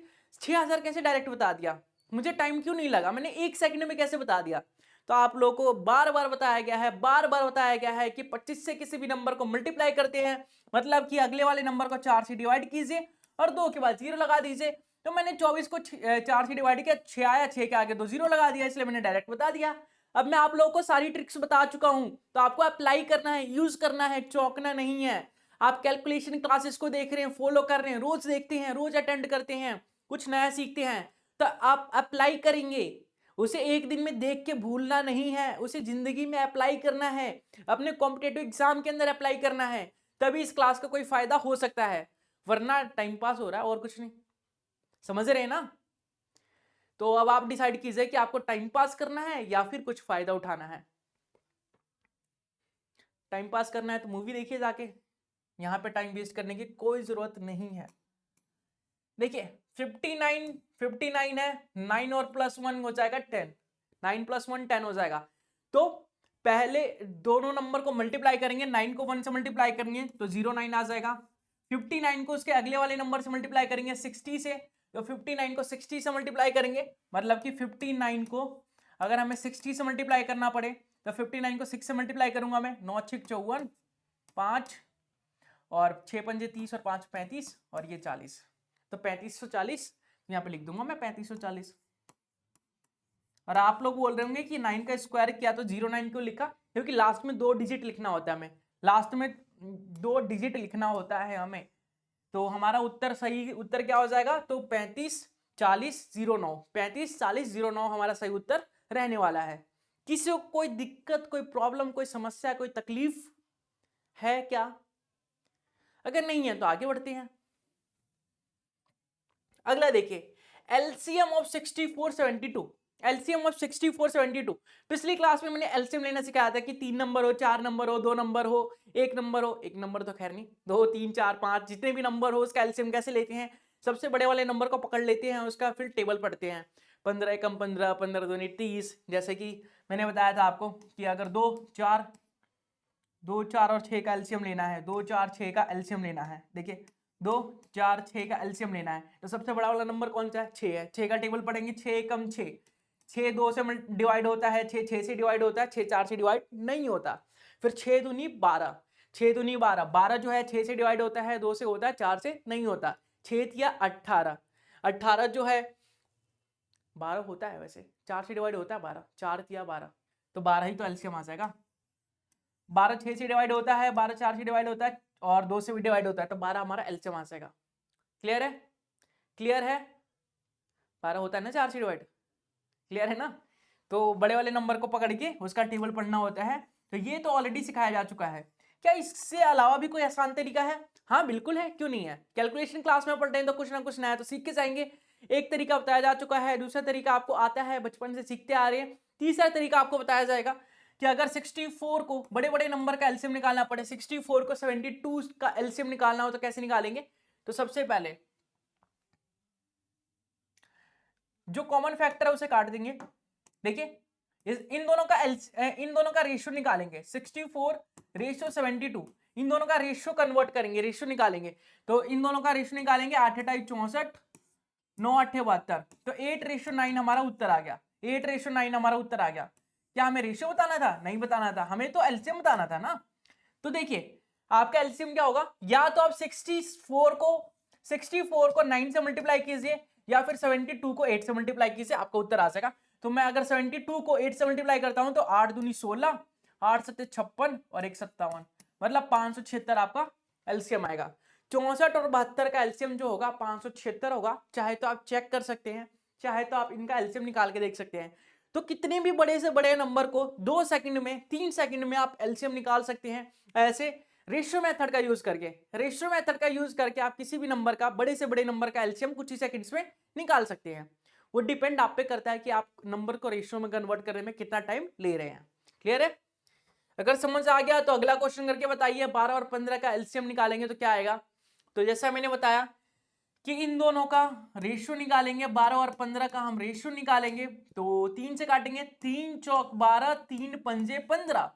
Speaker 1: 6,000 कैसे डायरेक्ट बता दिया, मुझे टाइम क्यों नहीं लगा, मैंने 1 सेकंड में कैसे बता दिया। तो आप लोगों को बार बार बताया गया है, बार बार बताया गया है कि 25 से किसी भी नंबर को मल्टीप्लाई करते हैं मतलब कि अगले वाले नंबर को 4 से डिवाइड कीजिए और 2 के बाद 0 लगा दीजिए। तो मैंने 24 को 4 से डिवाइड किया, 6 आया, 6 के आगे तो 0 लगा दिया, इसलिए मैंने डायरेक्ट बता दिया। अब मैं आप लोगों को सारी ट्रिक्स बता चुका हूं, तो आपको अप्लाई करना है, यूज करना है, चौंकना नहीं है। आप कैलकुलेशन क्लासेस को देख रहे हैं, फॉलो कर रहे हैं, रोज देखते हैं, रोज अटेंड करते हैं, कुछ नया सीखते हैं, तो आप अप्लाई करेंगे। उसे एक दिन में देख के भूलना नहीं है, उसे जिंदगी में अप्लाई करना है, अपने कॉम्पिटेटिव एग्जाम के अंदर अप्लाई करना है, तभी इस क्लास का कोई फायदा हो सकता है, वरना टाइम पास हो रहा है और कुछ नहीं। समझ रहे हैं ना? तो अब आप डिसाइड कीजिए कि आपको टाइम पास करना है या फिर कुछ फायदा उठाना है। टाइम पास करना है तो मूवी देखिए जाके, यहां पे टाइम वेस्ट करने की कोई जरूरत नहीं है। देखिए 59 है, 9 और +1 हो जाएगा 10, 9 + 1 10 हो जाएगा। तो पहले दोनों नंबर को मल्टीप्लाई करेंगे, 9 को 1 से मल्टीप्लाई करेंगे तो 09 आ जाएगा, 59 को उसके अगले वाले नंबर से मल्टीप्लाई करेंगे 60 से, तो 59 को 60 से मल्टीप्लाई करेंगे, मतलब कि 59 को अगर हमें 60 से मल्टीप्लाई करना पड़े तो 59 को 6 से मल्टीप्लाई करूंगा मैं, 9 × 6 = 54, 5 और 6 × 5 = 30 और 5 × 35 और ये 40, तो 3540 यहाँ पे लिख दूंगा मैं 3540। और आप लोग बोल रहे होंगे कि 9 का स्क्वायर किया तो 09 क्यों लिखा, क्योंकि लास्ट में 2 डिजिट लिखना होता है हमें, लास्ट में 2 डिजिट लिखना होता है हमें। तो हमारा उत्तर सही उत्तर क्या हो जाएगा, तो 354009, 354009 हमारा सही उत्तर रहने वाला है। किसी को कोई दिक्कत, कोई प्रॉब्लम, कोई समस्या, कोई तकलीफ है क्या? अगर नहीं है तो आगे बढ़ते हैं। अगला देखिए, एलसीएम ऑफ 6472, एलसीएम ऑफ 6472। पिछली क्लास में मैंने एलसीएम लेना सिखाया था कि 3 नंबर हो, 4 नंबर हो, 2 नंबर हो, 1 नंबर हो, 1 नंबर तो खैर नहीं, 2 3 4 5 जितने भी नंबर हो उसका एलसीएम कैसे लेते हैं, सबसे बड़े वाले नंबर को पकड़ लेते हैं, उसका फिर टेबल पढ़ते हैं, 15 एकम 15, 15 दूनी 30, जैसे कि मैंने बताया था आपको कि अगर 2 4 और 6 का एलसीएम लेना है, 2 4 6 का एलसीएम लेना है, देखिए 2 4 6 का एलसीएम लेना है, तो सबसे बड़ा वाला नंबर कौन सा है, 6 है, 6 का टेबल पढ़ेंगे, 6 एकम 6, 6 2 से डिवाइड होता है, 6 6 से डिवाइड होता है, 6 4 से डिवाइड नहीं होता, फिर 6 दूनी 12, 6 दूनी 12, 12 जो है 6 से डिवाइड होता है, 2 से होता है, 4 से नहीं होता, 6 या 18, 18 जो है 12 होता है, वैसे 4 से डिवाइड होता है 12, 4 या 12, तो 12 ही तो एलसीएम आ जाएगा। 12 6 से डिवाइड होता है, 12 4 से डिवाइड होता है और 2 से भी डिवाइड होता है, तो 12 हमारा एलसीएम आ जाएगा। क्लियर है? क्लियर है? 12 होता है ना 4 से डिवाइड, क्लियर है ना? तो बड़े वाले नंबर को पकड़ के उसका टेबल पढ़ना होता है, तो ये तो ऑलरेडी सिखाया जा चुका है। क्या इससे अलावा भी कोई आसान तरीका है? हाँ बिल्कुल है, क्यों नहीं है। कैलकुलेशन क्लास में पढ़ते हैं तो कुछ ना कुछ नया तो सीख के जाएंगे। एक तरीका बताया जा चुका है, दूसरा तरीका आपको आता है, बचपन से सीखते आ रहे हैं, तीसरा तरीका आपको बताया जाएगा कि अगर 64 को बड़े बड़े नंबर का एलसीएम निकालना पड़े, 64 को 72 का एलसीएम निकालना हो तो कैसे निकालेंगे। तो सबसे पहले जो कॉमन फैक्टर है उसे काट देंगे, देखिए इन दोनों का रेशियो निकालेंगे, 64 रेशियो 72, इन दोनों का रेशियो कन्वर्ट करेंगे, रेशियो निकालेंगे, तो इन दोनों का रेशियो निकालेंगे, 8 8 64, 9 8 72, तो 8:9 हमारा उत्तर आ गया, 8:9 हमारा उत्तर आ गया। क्या हमें रेशियो बताना था? नहीं बताना था, हमें तो एलसीएम बताना था ना। तो देखिए आपका एलसीएम क्या होगा, या तो आप 64 को 9 से मल्टीप्लाई कीजिए या फिर 72 को 8 से मल्टीप्लाई कीजिए, आपका उत्तर आ जाएगा। तो मैं अगर 72 को 8 से मल्टीप्लाई करता हूं तो 8 दूनी 16, 8 7 56 और 1 57, मतलब 576 आपका एलसीएम आएगा। 64 और 72 का एलसीएम जो होगा 576 होगा। चाहे तो आप चेक कर सकते हैं, चाहे तो आप इनका एलसीएम निकाल के देख सकते हैं। तो कितने भी बड़े से बड़े नंबर को 2 सेकंड में, 3 सेकंड में आप एलसीएम निकाल सकते हैं। ऐसे रेशियो मेथड का यूज करके, रेशियो मेथड का यूज करके आप किसी भी नंबर का, बड़े से बड़े नंबर का एलसीएम कुछ ही सेकंड्स में निकाल सकते हैं। वो डिपेंड आप पे करता है कि आप नंबर को रेशियो में कन्वर्ट करने में कितना टाइम ले रहे हैं। क्लियर है? अगर समझ आ गया तो अगला क्वेश्चन करके बताइए। 12 और 15 का एलसीएम निकालेंगे तो क्या आएगा? तो जैसा मैंने बताया कि इन दोनों का रेशियो निकालेंगे, 12 और 15 का हम रेशियो निकालेंगे। तो 3 से काटेंगे, 3 चौक 12, 3 पंजे 15,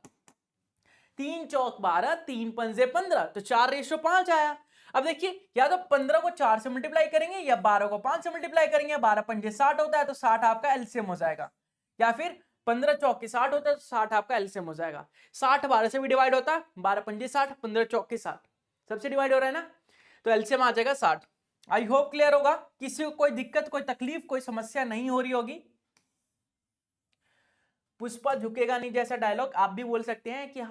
Speaker 1: 3 चौक 12, 3 पंजे 15, तो 4:5 आया। अब देखिए, या तो 15 को 4 से मल्टीप्लाई करेंगे या 12 को 5 से मल्टीप्लाई करेंगे। 12 पंजे 60 होता है तो 60 आपका एलसीएम हो जाएगा, या फिर 15 चौक 60 होता है तो 60 आपका एलसीएम हो जाएगा। 60 12 से भी डिवाइड होता है, 12 पंजे 60, 15 चौक 60, सबसे डिवाइड हो रहा है ना, तो एलसीएम आ जाएगा 60। आई होप क्लियर होगा, किसी को कोई दिक्कत, कोई तकलीफ, कोई समस्या नहीं हो रही होगी। पुष्पा झुकेगा नहीं जैसा डायलॉग आप भी बोल सकते हैं कि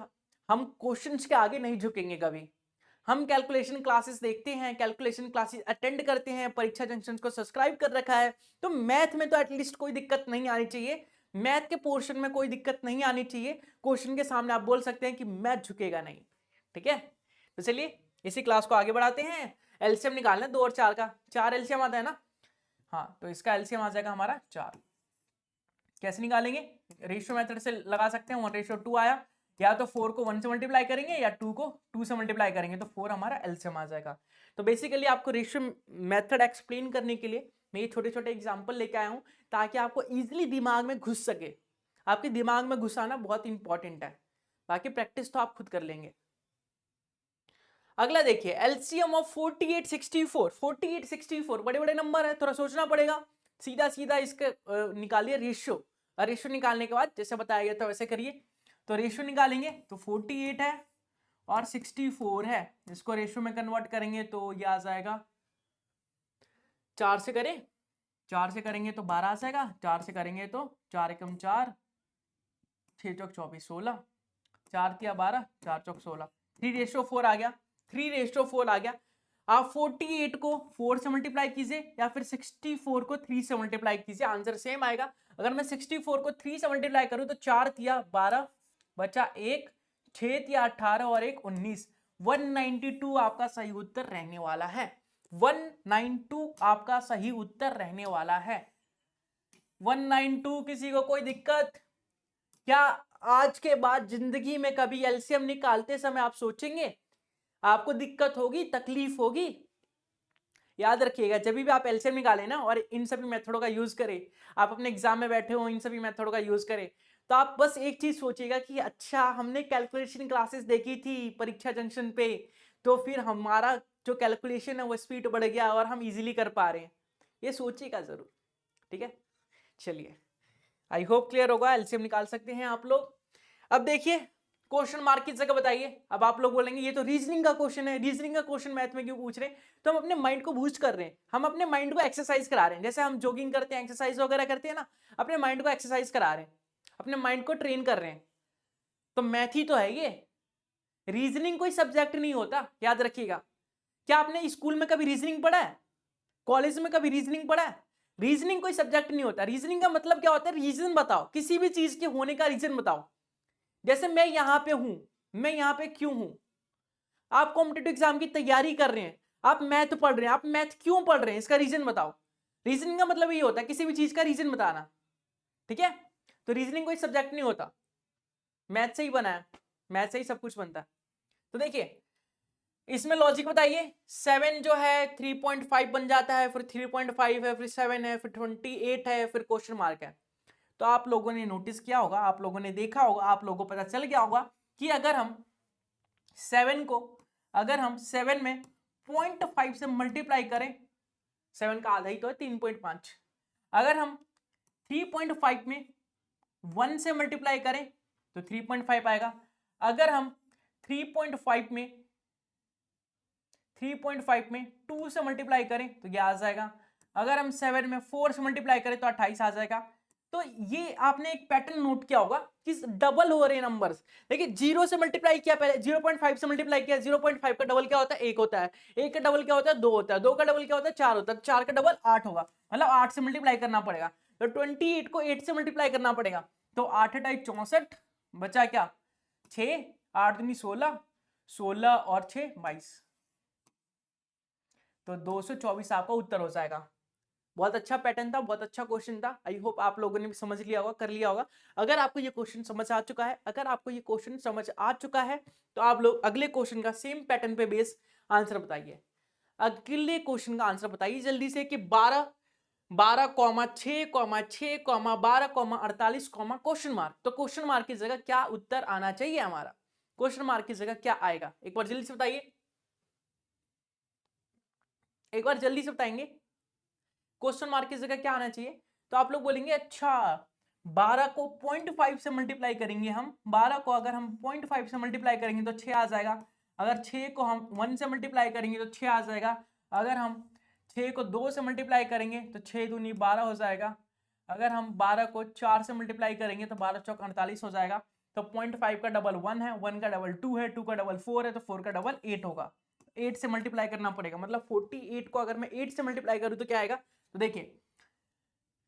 Speaker 1: हम क्वेश्चंस के आगे नहीं झुकेंगे कभी। हम कैलकुलेशन क्लासेस देखते हैं, कैलकुलेशन क्लासेस अटेंड करते हैं, परीक्षा जंक्शन को सब्सक्राइब कर रखा है, तो मैथ में तो एटलीस्ट कोई दिक्कत नहीं आनी चाहिए। मैथ के पोर्शन में कोई दिक्कत नहीं आनी चाहिए। क्वेश्चन के सामने आप बोल सकते हैं कि मैथ झुकेगा नहीं। ठीक है, तो चलिए इसी क्लास को आगे बढ़ाते हैं। एलसीएम निकालना है 2 और 4 का, 4 एलसीएम आता है ना। हाँ, तो इसका एलसीएम आ जाएगा हमारा 4। कैसे निकालेंगे? रेशियो मेथड से लगा सकते हैं। 1:2 आया, या तो 4 को 1 से मल्टीप्लाई करेंगे या 2 को 2 से मल्टीप्लाई करेंगे, तो 4 हमारा एलसीएम आ जाएगा। तो बेसिकली आपको रेशियो मेथड एक्सप्लेन करने के लिए मैं ये छोटे छोटे एग्जांपल लेके आया हूँ, ताकि आपको इजीली दिमाग में घुस सके। आपके दिमाग में घुसाना बहुत इंपॉर्टेंट है, बाकी प्रैक्टिस तो आप खुद कर लेंगे। अगला देखिए, एलसीएम ऑफ 48 64। 48 64 बड़े बड़े नंबर है, थोड़ा सोचना पड़ेगा। सीधा सीधा इसके निकालिए रेशियो, और रेशियो निकालने के बाद जैसे बताया गया था वैसे करिए। तो रेशियो निकालेंगे तो 48 है और 64 है, इसको रेशियो में कन्वर्ट करेंगे तो ये आ जाएगा 4 से करें, 4 से करेंगे तो 12 आ जाएगा, 4 से करेंगे तो 4 एकम 4, 6 चौक 24 16, 4 तिया 12, 4 चौक 16, 3:4 आ गया, 3:4 आ गया। आप 48 को 4 से मल्टीप्लाई कीजिए या फिर 64 को 3 से मल्टीप्लाई कीजिए, आंसर सेम आएगा। अगर मैं 64 को 3 से मल्टीप्लाई करूं तो 4 तिया 12 बचा 1, 6 तिया 18 और 1 19, 192 आपका सही उत्तर रहने वाला है। 192 आपका सही उत्तर रहने वाला है। 192। किसी को कोई दिक्कत? क्या आज के बाद जिंदगी में कभी एलसीएम निकालते समय आप सोचेंगे, आपको दिक्कत होगी, तकलीफ होगी? याद रखिएगा, जब भी आप एलसीएम निकालें ना और इन सभी मेथडों का यूज करें, आप अपने एग्जाम में बैठे हो इन सभी मेथडों का यूज करें, तो आप बस एक चीज सोचिएगा कि अच्छा हमने कैलकुलेशन क्लासेस देखी थी परीक्षा जंक्शन पे, तो फिर हमारा जो कैलकुलेशन है वो स्पीड बढ़ गया और हम इजीली कर पा रहे हैं। ये सोचिएगा जरूर। ठीक है, चलिए आई होप क्लियर होगा। एलसीएम निकाल सकते हैं आप लोग। अब देखिए, क्वेश्चन मार्क की जगह बताइए। अब आप लोग बोलेंगे ये तो रीजनिंग का क्वेश्चन है, रीजनिंग का क्वेश्चन मैथ में क्यों पूछ रहे हैं? तो हम अपने माइंड को बूस्ट कर रहे हैं, हम अपने माइंड को एक्सरसाइज करा रहे हैं। जैसे हम जॉगिंग करते हैं, एक्सरसाइज वगैरह करते हैं ना, अपने माइंड को एक्सरसाइज करा रहे हैं, अपने माइंड को ट्रेन कर रहे हैं। तो मैथ ही तो है ये, रीजनिंग कोई सब्जेक्ट नहीं होता, याद रखिएगा। क्या आपने स्कूल में कभी रीजनिंग पढ़ा है? कॉलेज में कभी रीजनिंग पढ़ा है? रीजनिंग कोई सब्जेक्ट नहीं होता। रीजनिंग का मतलब क्या होता है? रीजन बताओ, किसी भी चीज के होने का रीजन बताओ। जैसे मैं यहां पे हूं, मैं यहां पे क्यों हूं? आप कॉम्पिटिटिव एग्जाम की तैयारी कर रहे हैं, आप मैथ पढ़ रहे हैं, आप मैथ क्यों पढ़ रहे हैं, इसका रीजन बताओ। रीजनिंग का मतलब ये होता है किसी भी चीज का रीजन बताना। ठीक है, तो रीजनिंग कोई सब्जेक्ट नहीं होता, मैथ से ही बना है, मैथ से ही सब कुछ बनता है। तो देखिए इसमें लॉजिक बताइए। 7 जो है 3.5 बन जाता है, फिर 3.5 है, फिर 7 है, फिर 28 है, फिर क्वेश्चन मार्क है। तो आप लोगों ने नोटिस किया होगा, आप लोगों ने देखा होगा, आप लोगों को पता चल गया होगा कि अगर हम 7 में 0.5 से मल्टीप्लाई करें, 7 का आधा ही तो है 3.5, अगर हम 3.5 में 1 से मल्टीप्लाई करें तो 3.5 आएगा। अगर हम 3.5 में 2 से मल्टीप्लाई करें तो क्या आ जाएगा। अगर हम 7 में 4 से मल्टीप्लाई करें तो 28 आ जाएगा। तो ये आपने एक पैटर्न नोट किया होगा कि डबल हो रहे नंबर्स। देखिए 0 से मल्टीप्लाई किया, पहले 0.5 से मल्टीप्लाई किया, 0.5 का डबल क्या होता है 1 होता है, 1 का डबल क्या होता है 2 होता है, 2 का डबल क्या होता है 4 होता है, 4 का डबल 8 होगा, मतलब 8 से मल्टीप्लाई करना पड़ेगा। तो 28 को 8 से मल्टीप्लाई करना पड़ेगा, तो 8 8 64, बचा क्या 6, 8 दूनी 16, 16 और 6 22, तो 224 आपका उत्तर हो जाएगा। बहुत अच्छा पैटर्न था, बहुत अच्छा क्वेश्चन था। आई होप आप लोगों ने भी समझ लिया होगा, कर लिया होगा। अगर आपको ये क्वेश्चन समझ आ चुका है, अगर आपको ये क्वेश्चन समझ आ चुका है तो आप लोग अगले क्वेश्चन का सेम पैटर्न पे बेस आंसर बताइए। अगले क्वेश्चन का आंसर बताइए जल्दी से कि 12 12 comma 6 comma 6 comma 12 comma 48 comma question mark. तो क्वेश्चन मार्क की जगह क्या उत्तर आना चाहिए हमारा? क्वेश्चन मार्क की जगह क्या आएगा, एक बार जल्दी से बताइए, एक बार जल्दी से बताएंगे क्वेश्चन मार्क की जगह क्या आना चाहिए? तो आप लोग बोलेंगे अच्छा 12 को 0.5 से मल्टीप्लाई करेंगे हम, 12 को अगर हम 0.5 से मल्टीप्लाई करेंगे तो 6 आ जाएगा, अगर 6 को हम 1 से मल्टीप्लाई करेंगे तो 6 आ जाएगा, अगर हम 6 को 2 से मल्टीप्लाई करेंगे तो 6 दूनी 12 हो जाएगा, अगर हम 12 को 4 से मल्टीप्लाई करेंगे तो 12 चौक 48 हो जाएगा। तो 0.5 का डबल 1 है, 1 का डबल 2 है, 2 का डबल 4 है, तो 4 का डबल 8 होगा। 8 से मल्टीप्लाई करना पड़ेगा, मतलब 48 को अगर मैं 8 से मल्टीप्लाई करूं तो क्या आएगा? तो देखिए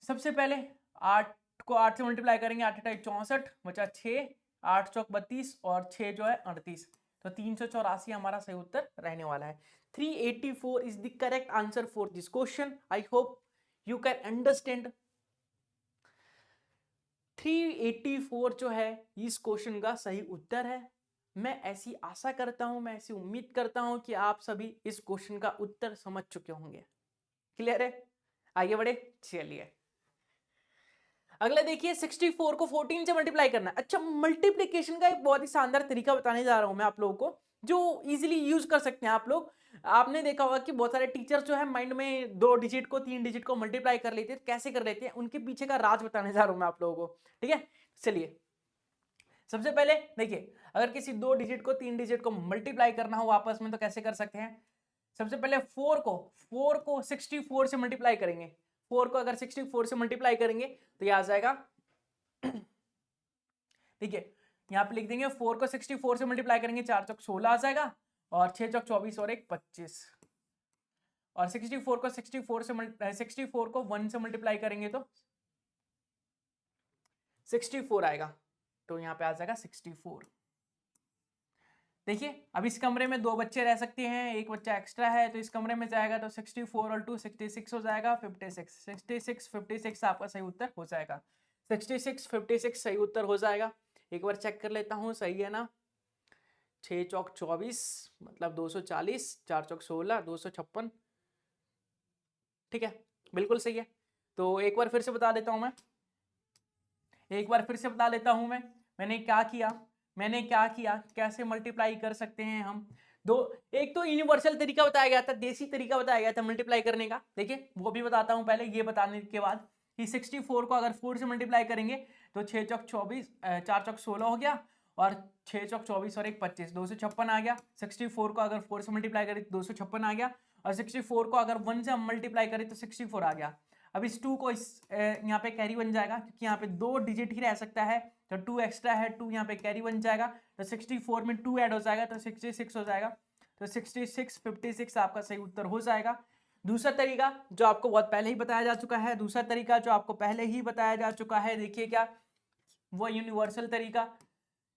Speaker 1: सबसे पहले 8 को 8 से मल्टीप्लाई करेंगे, 8 8 64, बचा 6, 8 चौक 32 और 6 जो है 38, तो 384 हमारा सही उत्तर रहने वाला है। 384 is the correct answer for this question. I hope you can understand. 384 जो है इस क्वेश्चन का सही उत्तर है। मैं ऐसी आशा करता हूं, मैं ऐसी उम्मीद करता हूं कि आप सभी इस क्वेश्चन का उत्तर समझ चुके होंगे। क्लियर है? आगे बढ़े, चलिए अगला देखिए 64 को 14 से मल्टीप्लाई करना है। अच्छा, मल्टीप्लिकेशन का एक बहुत ही शानदार तरीका बताने जा रहा हूं मैं आप लोगों को, जो इजीली यूज कर सकते हैं आप लोग। आपने देखा होगा कि बहुत सारे टीचर जो है माइंड में 2 डिजिट को 3 डिजिट को मल्टीप्लाई कर लेते हैं, कैसे कर लेते हैं उनके पीछे का राज बताने जा रहा हूं मैं आप लोगों को। ठीक है, चलिए सबसे पहले देखिए अगर किसी 2 डिजिट को 3 डिजिट को मल्टीप्लाई करना हो आपस में तो कैसे कर सकते हैं? सबसे पहले 4 को 64 से मल्टीप्लाई करेंगे। 4 को अगर 64 से मल्टीप्लाई करेंगे तो ये आ जाएगा, ठीक है यहां पे लिख देंगे 4 को 64 से मल्टीप्लाई करेंगे, 4 चौक 16 आ जाएगा, और 6 चौक 24 और 1 25, और 64 को 64 को 1 से मल्टीप्लाई करेंगे तो 64 आएगा, तो यहां पे आ जाएगा 64। देखिए अब इस कमरे में 2 बच्चे रह सकते हैं, एक बच्चा एक्स्ट्रा है, तो इस कमरे में जाएगा तो 64 और 2 66 हो जाएगा, 56 आपका सही उत्तर हो जाएगा। 56 सही उत्तर हो जाएगा। एक बार चेक कर लेता हूँ सही है ना। 6 चौक 24 मतलब 240, 4 चौक 16 256, ठीक है बिल्कुल सही है। तो एक बार फिर से बता देता हूँ मैं, एक बार फिर से बता देता हूँ मैंने क्या किया, कैसे मल्टीप्लाई कर सकते हैं हम। दो, एक तो यूनिवर्सल तरीका बताया गया था, देसी तरीका बताया गया था मल्टीप्लाई करने का, देखिए वो भी बताता हूं पहले, ये बताने के बाद कि 64 को अगर 4 से मल्टीप्लाई करेंगे तो 6 चौक 24, 4 चौक 16 हो गया, और 6 चौक 24 और 1 25, 256 आ गया। 64 को अगर 4 से मल्टीप्लाई करें तो 256 आ गया, और 64 को अगर 1 से हम मल्टीप्लाई करें तो 64 आ गया। अब इस 2 को इस यहाँ पे कैरी बन जाएगा, क्योंकि यहाँ पे 2 डिजिट ही रह सकता है, तो 2 एक्स्ट्रा है, 2 यहाँ पे कैरी बन जाएगा, तो 64 में 2 ऐड हो जाएगा तो 66 हो जाएगा, तो 66 56 आपका सही उत्तर हो जाएगा। दूसरा तरीका जो आपको बहुत पहले ही बताया जा चुका है, देखिए क्या वो यूनिवर्सल तरीका।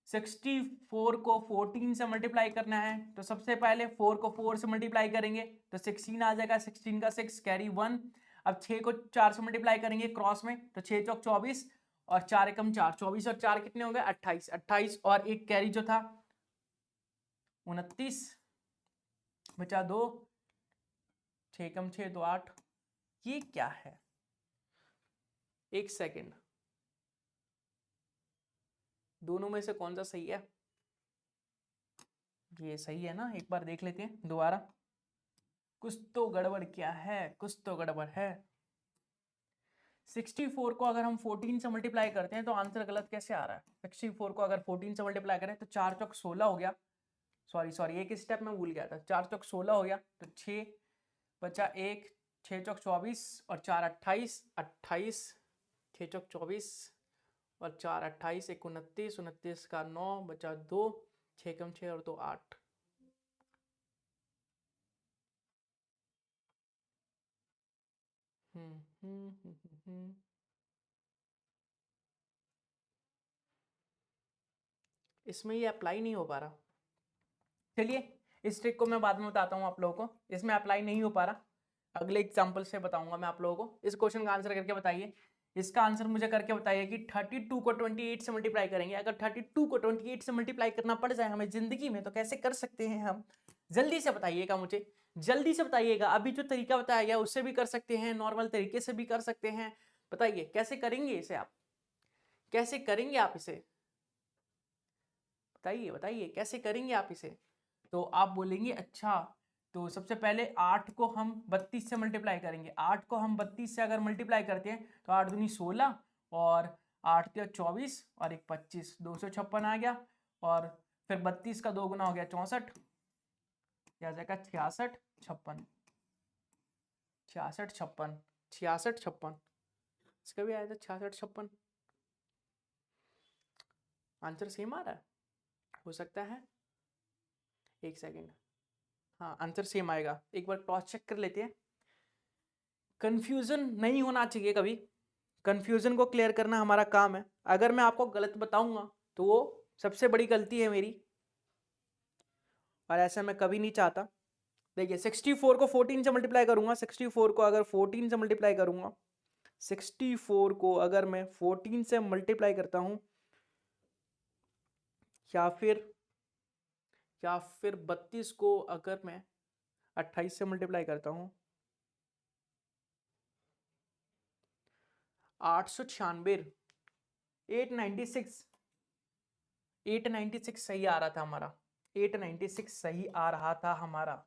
Speaker 1: 64 को 14 से मल्टीप्लाई करना है, तो सबसे पहले 4 को 4 से मल्टीप्लाई करेंगे तो 16 आ जाएगा, 16 का 6 कैरी 1। अब 6 को 4 से मल्टीप्लाई करेंगे क्रॉस में, तो 6 चौक 24 और 4 एकम 4, 24 और 4 कितने हो गए 28, 28 और एक कैरी जो था 29, बचा 2, 6 एकम 6 2 8। ये क्या है, एक सेकेंड, दोनों में से कौन सा सही है? ये सही है ना, एक बार देख लेते हैं दोबारा, कुछ तो गड़बड़ क्या है, कुछ तो गड़बड़ है। 64 को अगर हम 14 से मल्टीप्लाई करते हैं तो आंसर गलत कैसे आ रहा है? 64 को अगर 14 से मल्टीप्लाई करें तो 4 चौक 16 हो गया, सॉरी एक स्टेप में भूल गया था, 4 चौक 16 हो गया, तो 6 बचा 1, 6 चौक 24 और 4 28, 28, 6 चौक 24 और 4 28, 1 29, 29 का 9 बचा 2, 6 कम 6 और 2 8। इसमें ये अप्लाई नहीं हो पा रहा। चलिए इस ट्रिक को मैं बाद में बताता हूँ आप लोगों को, इसमें अप्लाई नहीं हो पा रहा, अगले एग्जाम्पल से बताऊंगा मैं आप लोगों को। इस क्वेश्चन का आंसर करके बताइए, इसका आंसर मुझे करके बताइए कि 32 को 28 से मल्टीप्लाई करेंगे। अगर 32 को 28 से मल्टीप्लाई करना पड़ जाए हमें जिंदगी में तो कैसे कर सकते हैं हम, जल्दी से बताइएगा मुझे, जल्दी से बताइएगा। अभी जो तरीका बताया गया उससे भी कर सकते हैं, नॉर्मल तरीके से भी कर सकते हैं। बताइए कैसे करेंगे इसे, आप कैसे करेंगे आप इसे, बताइए बताइए कैसे करेंगे आप इसे। तो आप बोलेंगे अच्छा, तो सबसे पहले 8 को हम 32 से मल्टीप्लाई करेंगे। 8 को हम 32 से अगर मल्टीप्लाई करते हैं तो 8 दूनी 16 और 8 तिया 24 और 1 25, 256 आ गया। और फिर 32 का 2 गुना हो गया 64, क्या जाएगा 66 56, 66 56, 66 56, इसका भी आया था 66 56। आंसर सेम आ रहा है, हो सकता है, एक सेकेंड, हाँ आंसर सेम आएगा। एक बार क्रॉस चेक कर लेते हैं। कंफ्यूजन नहीं होना चाहिए कभी, कंफ्यूजन को क्लियर करना हमारा काम है। अगर मैं आपको गलत बताऊंगा तो वो सबसे बड़ी गलती है मेरी, और ऐसा मैं कभी नहीं चाहता। देखिए 64 को 14 से मल्टीप्लाई करूंगा, 64 को अगर 14 से मल्टीप्लाई करूंगा, 64 को अगर मैं 14 से मल्टीप्लाई करता हूं, या फिर 32 को अगर मैं 28 से मल्टीप्लाई करता हूं, 896, 896, 896 सही आ रहा था हमारा, 896 सही आ रहा था हमारा।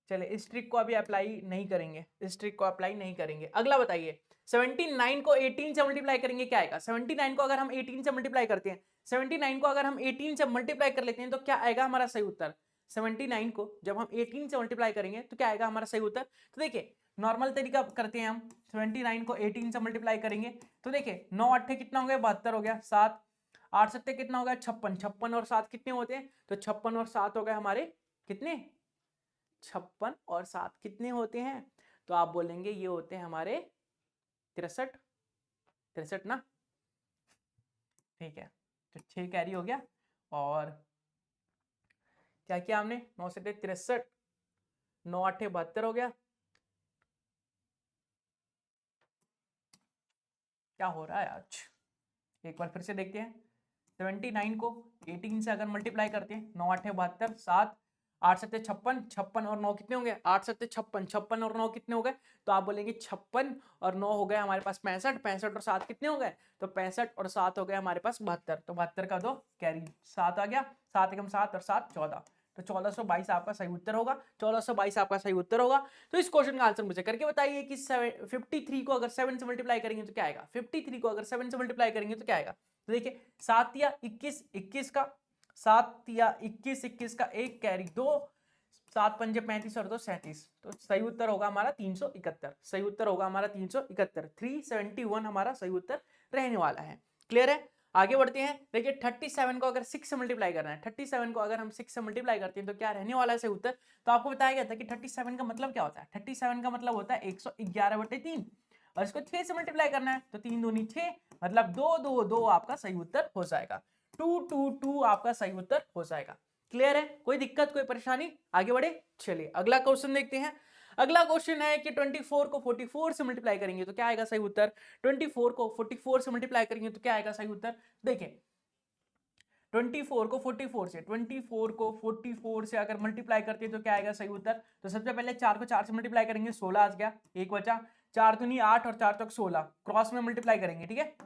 Speaker 1: चले इस ट्रिक को अभी अप्लाई नहीं करेंगे, इस ट्रिक को अप्लाई नहीं करेंगे। अगला बताइए 79 को 18 से मल्टीप्लाई करेंगे क्या आएगा। 79 को अगर हम 18 से मल्टीप्लाई करते हैं, 79 को अगर हम 18 से मल्टीप्लाई कर लेते हैं तो क्या आएगा हमारा सही उत्तर। 79 को जब हम 18 से मल्टीप्लाई करेंगे तो क्या आएगा हमारा सही उत्तर। तो देखिए नॉर्मल तरीका करते हैं हम, 79 को 18 से मल्टीप्लाई करेंगे तो देखिए 9 8 कितना हो गया 72 हो गया, 7 8 7 कितना हो गया 56, 56 और 7 कितने होते हैं, तो 56 और 7 हो गए हमारे कितने, 56 और 7 कितने होते हैं, तो आप बोलेंगे ये होते हैं हमारे 63, 63 ना, ठीक है। तो 6 कैरी हो गया, और क्या किया हमने 9 से 63, 9 8 72 हो गया। क्या हो रहा है आज, एक बार फिर से देखते हैं। 79 को 18 से अगर मल्टीप्लाई करते हैं, 9 8 72, 7 8 7 56, 56 और 9 कितने हो गए 8 7 56, 56 और 9 कितने हो गए, तो आप बोलेंगे 56 और 9 हो गए हमारे पास 65, 65 और 7 कितने हो गए, तो 65 और 7 हो गए हमारे पास 72, तो 72 का 2 कैरी 7 आ गया, 7 एकम 7 और 7 14, तो 1422 आपका सही उत्तर होगा, 1422 आपका सही उत्तर होगा। तो इस क्वेश्चन का आंसर मुझे करके बताइए कि 53 को अगर 7 से मल्टीप्लाई करेंगे तो क्या आएगा। 53 को अगर 7 से मल्टीप्लाई करेंगे तो क्या आएगा, तो देखिए 7 या 21, 21 का 7 या 21, 21 का 1 कैरी 2, 7 पंजे 35 और 2 37, तो सही उत्तर होगा हमारा 371, सही उत्तर होगा हमारा 371, 371 हमारा सही उत्तर रहने वाला है। क्लियर है, आगे बढ़ते हैं। देखिए 37 को अगर 6 से मल्टीप्लाई करना है, 37 को अगर हम 6 से मल्टीप्लाई करते हैं तो क्या रहने वाला है सही उत्तर। तो आपको बताया गया था कि 37 का मतलब क्या होता है, 37 का मतलब होता है 111/3, और इसको 6 से मल्टीप्लाई करना है तो 3 दूनी 6, मतलब 2 2 2 आपका सही उत्तर हो जाएगा, 2 2 2 आपका सही उत्तर हो जाएगा। क्लियर है, कोई दिक्कत कोई परेशानी, आगे बढ़े। चलिए अगला क्वेश्चन देखते हैं। अगला क्वेश्चन है कि 24 को 44 से मल्टीप्लाई करेंगे तो क्या आएगा सही उत्तर। 24 को 44 से मल्टीप्लाई करेंगे तो क्या आएगा सही उत्तर। देखिए 24 को 44 से अगर मल्टीप्लाई करते हैं तो क्या आएगा सही उत्तर। तो सबसे पहले 4 को 4 से मल्टीप्लाई करेंगे 16 आ गया, एक बचा, 4 दूनी 8 और 4 चौक 16, क्रॉस में मल्टीप्लाई करेंगे, ठीक है,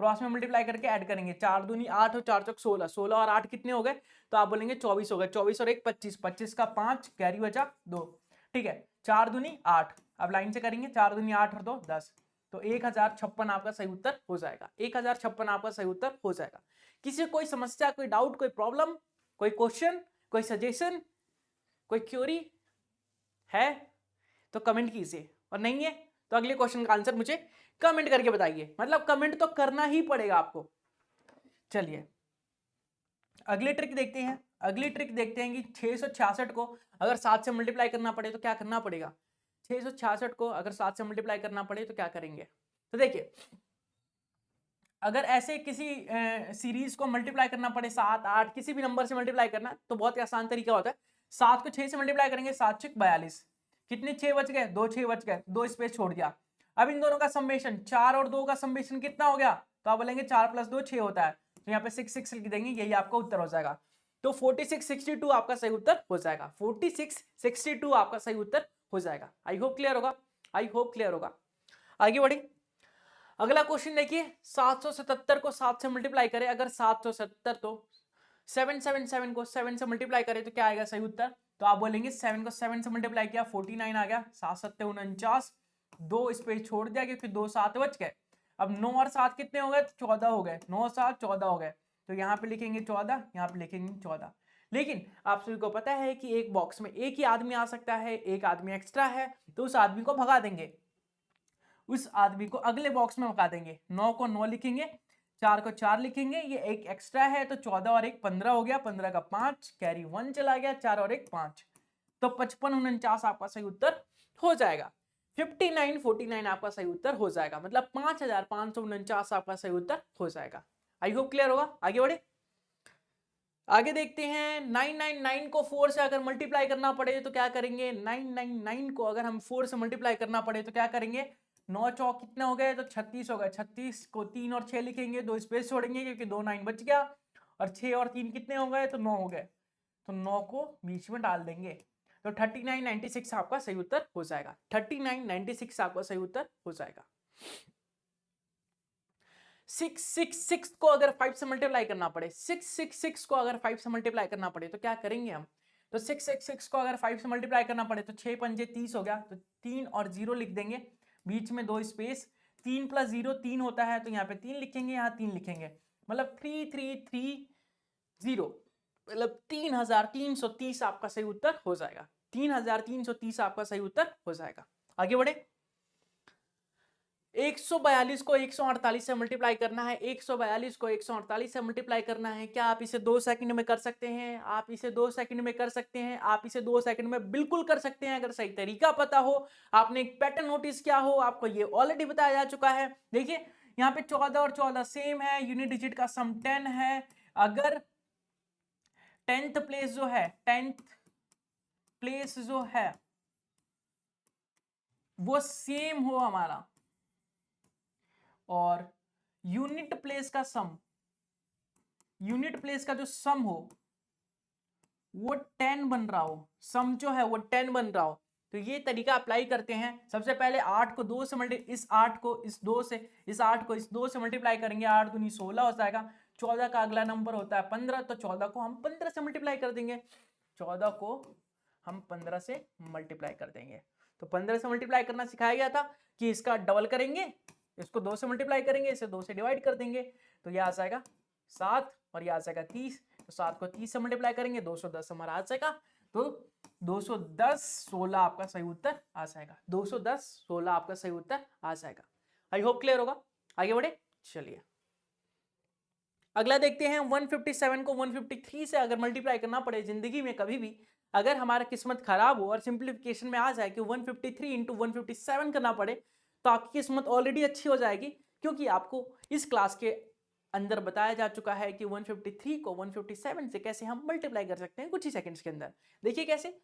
Speaker 1: क्रॉस में मल्टीप्लाई करके ऐड करेंगे, 4 दूनी 8 और 4 चौक 16, 16 और 8 कितने हो गए, तो आप बोलेंगे 24 हो गए, 24 और 1 25, 25 का 5 कैरी बचा 2, ठीक है, 4 दूनी 8, अब लाइन से करेंगे 4 दूनी 8 और 2 10, तो 1056 आपका सही उत्तर हो जाएगा, 1056 आपका सही उत्तर हो जाएगा। किसी कोई समस्या, कोई डाउट, कोई प्रॉब्लम, कोई क्वेश्चन, कोई सजेशन, कोई क्यूरी है तो कमेंट कीजिए, और नहीं है तो अगले क्वेश्चन का आंसर मुझे कमेंट करके बताइए, मतलब कमेंट तो करना ही पड़ेगा आपको। चलिए अगली ट्रिक देखते हैं। अगली ट्रिक देखते हैं कि 666 को अगर 7 से मल्टीप्लाई करना पड़े तो क्या करना पड़ेगा। 666 को अगर 7 से मल्टीप्लाई करना पड़े तो क्या करेंगे। तो देखिए अगर ऐसे किसी सीरीज को मल्टीप्लाई करना पड़े 7 8 किसी भी नंबर से मल्टीप्लाई करना, तो बहुत ही आसान तरीका होता है। 7 को 6 से मल्टीप्लाई करेंगे, 7 6 42, कितने 6 बच गए, 2 6 बच गए, 2 स्पेस छोड़ दिया। अब इन दोनों का समेशन 4 और 2 का समेशन कितना हो गया, तो आप बोलेंगे 4 + 2 6 होता है, तो यहाँ पे 6 6 लिख देंगे, यही आपका उत्तर हो जाएगा। तो 46 62 आपका सही उत्तर हो जाएगा। 46 62 आपका सही उत्तर हो जाएगा। आई होप क्लियर होगा, आई होप क्लियर होगा। आगे बढ़े, अगला क्वेश्चन देखिए। 777 को 7 से मल्टीप्लाई करें, अगर 770 तो 777 को 7 से मल्टीप्लाई करें तो क्या आएगा सही उत्तर। तो आप बोलेंगे 7 को 7 से मल्टीप्लाई किया 49 आ गया, 7 7 49, 2 स्पेस छोड़ दिया क्योंकि 2 7 बच गए। अब 9 और 7 कितने हो गए, 14 हो गए, 9 और 7 14 हो गए, तो यहाँ पे लिखेंगे 14, यहाँ पे लिखेंगे 14। लेकिन आप सभी को पता है कि एक बॉक्स में एक ही आदमी आ सकता है, एक आदमी एक्स्ट्रा है, तो उस आदमी को भगा देंगे, उस आदमी को अगले बॉक्स में भगा देंगे। 9 को 9 लिखेंगे, 4 को 4 लिखेंगे, ये एक एक्स्ट्रा है तो 14 और 1 15 हो गया, 15 का 5 कैरी 1 चला गया, 4 और 1 5, तो 55 49 आपका सही उत्तर हो जाएगा। 59 49 आपका सही उत्तर हो जाएगा, मतलब 5549 आपका सही उत्तर हो जाएगा। आई होप क्लियर होगा। आगे बढ़े, आगे देखते हैं। 999 को 4 से अगर मल्टीप्लाई करना पड़े तो क्या करेंगे। 999 को अगर हम 4 से मल्टीप्लाई करना पड़े तो क्या करेंगे। 9 चौक कितने हो गए, तो 36 हो गए, 36 को 3 और 6 लिखेंगे, 2 स्पेस छोड़ेंगे क्योंकि 2 9 बच गया, और 6 और 3 कितने हो गए, तो 9 हो गए, तो 9 को बीच में डाल देंगे, तो 39 96 आपका सही उत्तर हो जाएगा। 39 96 आपका सही उत्तर हो जाएगा। 666 को अगर 5 से मल्टीप्लाई करना पड़े, 666 को अगर 5 से मल्टीप्लाई करना पड़े तो क्या करेंगे हम। तो 666 को अगर 5 से मल्टीप्लाई करना पड़े तो 6 पंजे 30 हो गया, तो 3 और 0 लिख देंगे, बीच में 2 स्पेस, 3 + 0 3 होता है, तो यहाँ पे 3 लिखेंगे, यहाँ 3 लिखेंगे, मतलब 3330, मतलब 3330 आपका सही उत्तर हो जाएगा। 3330 आपका सही उत्तर हो जाएगा। आगे बढ़े, 142 को 148 से मल्टीप्लाई करना है, 142 को 148 से मल्टीप्लाई करना है। क्या आप इसे 2 सेकंड में कर सकते हैं, आप इसे 2 सेकंड में कर सकते हैं, आप इसे 2 सेकंड में बिल्कुल कर सकते हैं, अगर सही तरीका पता हो, आपने एक पैटर्न नोटिस किया हो, आपको ये ऑलरेडी बताया जा चुका है। देखिए यहाँ पे 14 और 14 सेम है, यूनिट डिजिट का सम 10 है, अगर 10th प्लेस जो है, 10th प्लेस जो है वो सेम हो हमारा, और यूनिट प्लेस का सम, यूनिट प्लेस का जो सम हो वो 10 बन रहा हो, सम जो है वो 10 बन रहा हो, तो ये तरीका अप्लाई करते हैं। सबसे पहले 8 को 2 से मल्टीप्लाई, इस 8 को इस 2 से, इस 8 को इस 2 से मल्टीप्लाई करेंगे, 8 दूनी 16 हो जाएगा। 14 का अगला नंबर होता है 15, तो 14 को हम 15 से मल्टीप्लाई कर देंगे, 14 को हम 15 से मल्टीप्लाई कर देंगे। तो 15 से मल्टीप्लाई करना सिखाया गया था कि इसका डबल करेंगे, इसको 2 से मल्टीप्लाई करेंगे, इसे 2 से डिवाइड कर देंगे, तो यह आ जाएगा 7 और यह आ जाएगा 30, तो 7 को 30 से मल्टीप्लाई करेंगे, 210 हमारा आ जाएगा, तो 210 16 आपका सही उत्तर आ जाएगा। 210 16 आपका सही उत्तर आ जाएगा। आई होप क्लियर होगा। आगे बढ़े, चलिए अगला देखते हैं। 157 को 153 से अगर मल्टीप्लाई करना पड़े, जिंदगी में कभी भी अगर हमारा किस्मत खराब हो और सिंप्लीफिकेशन में आ जाए कि 153 इंटू 157 करना पड़े, तो आपकी किस्मत ऑलरेडी अच्छी हो जाएगी, क्योंकि आपको इस क्लास के अंदर बताया जा चुका है कि 153 को 157 से कैसे हम मल्टीप्लाई कर सकते हैं कुछ ही सेकंड्स के अंदर। देखिए कैसे,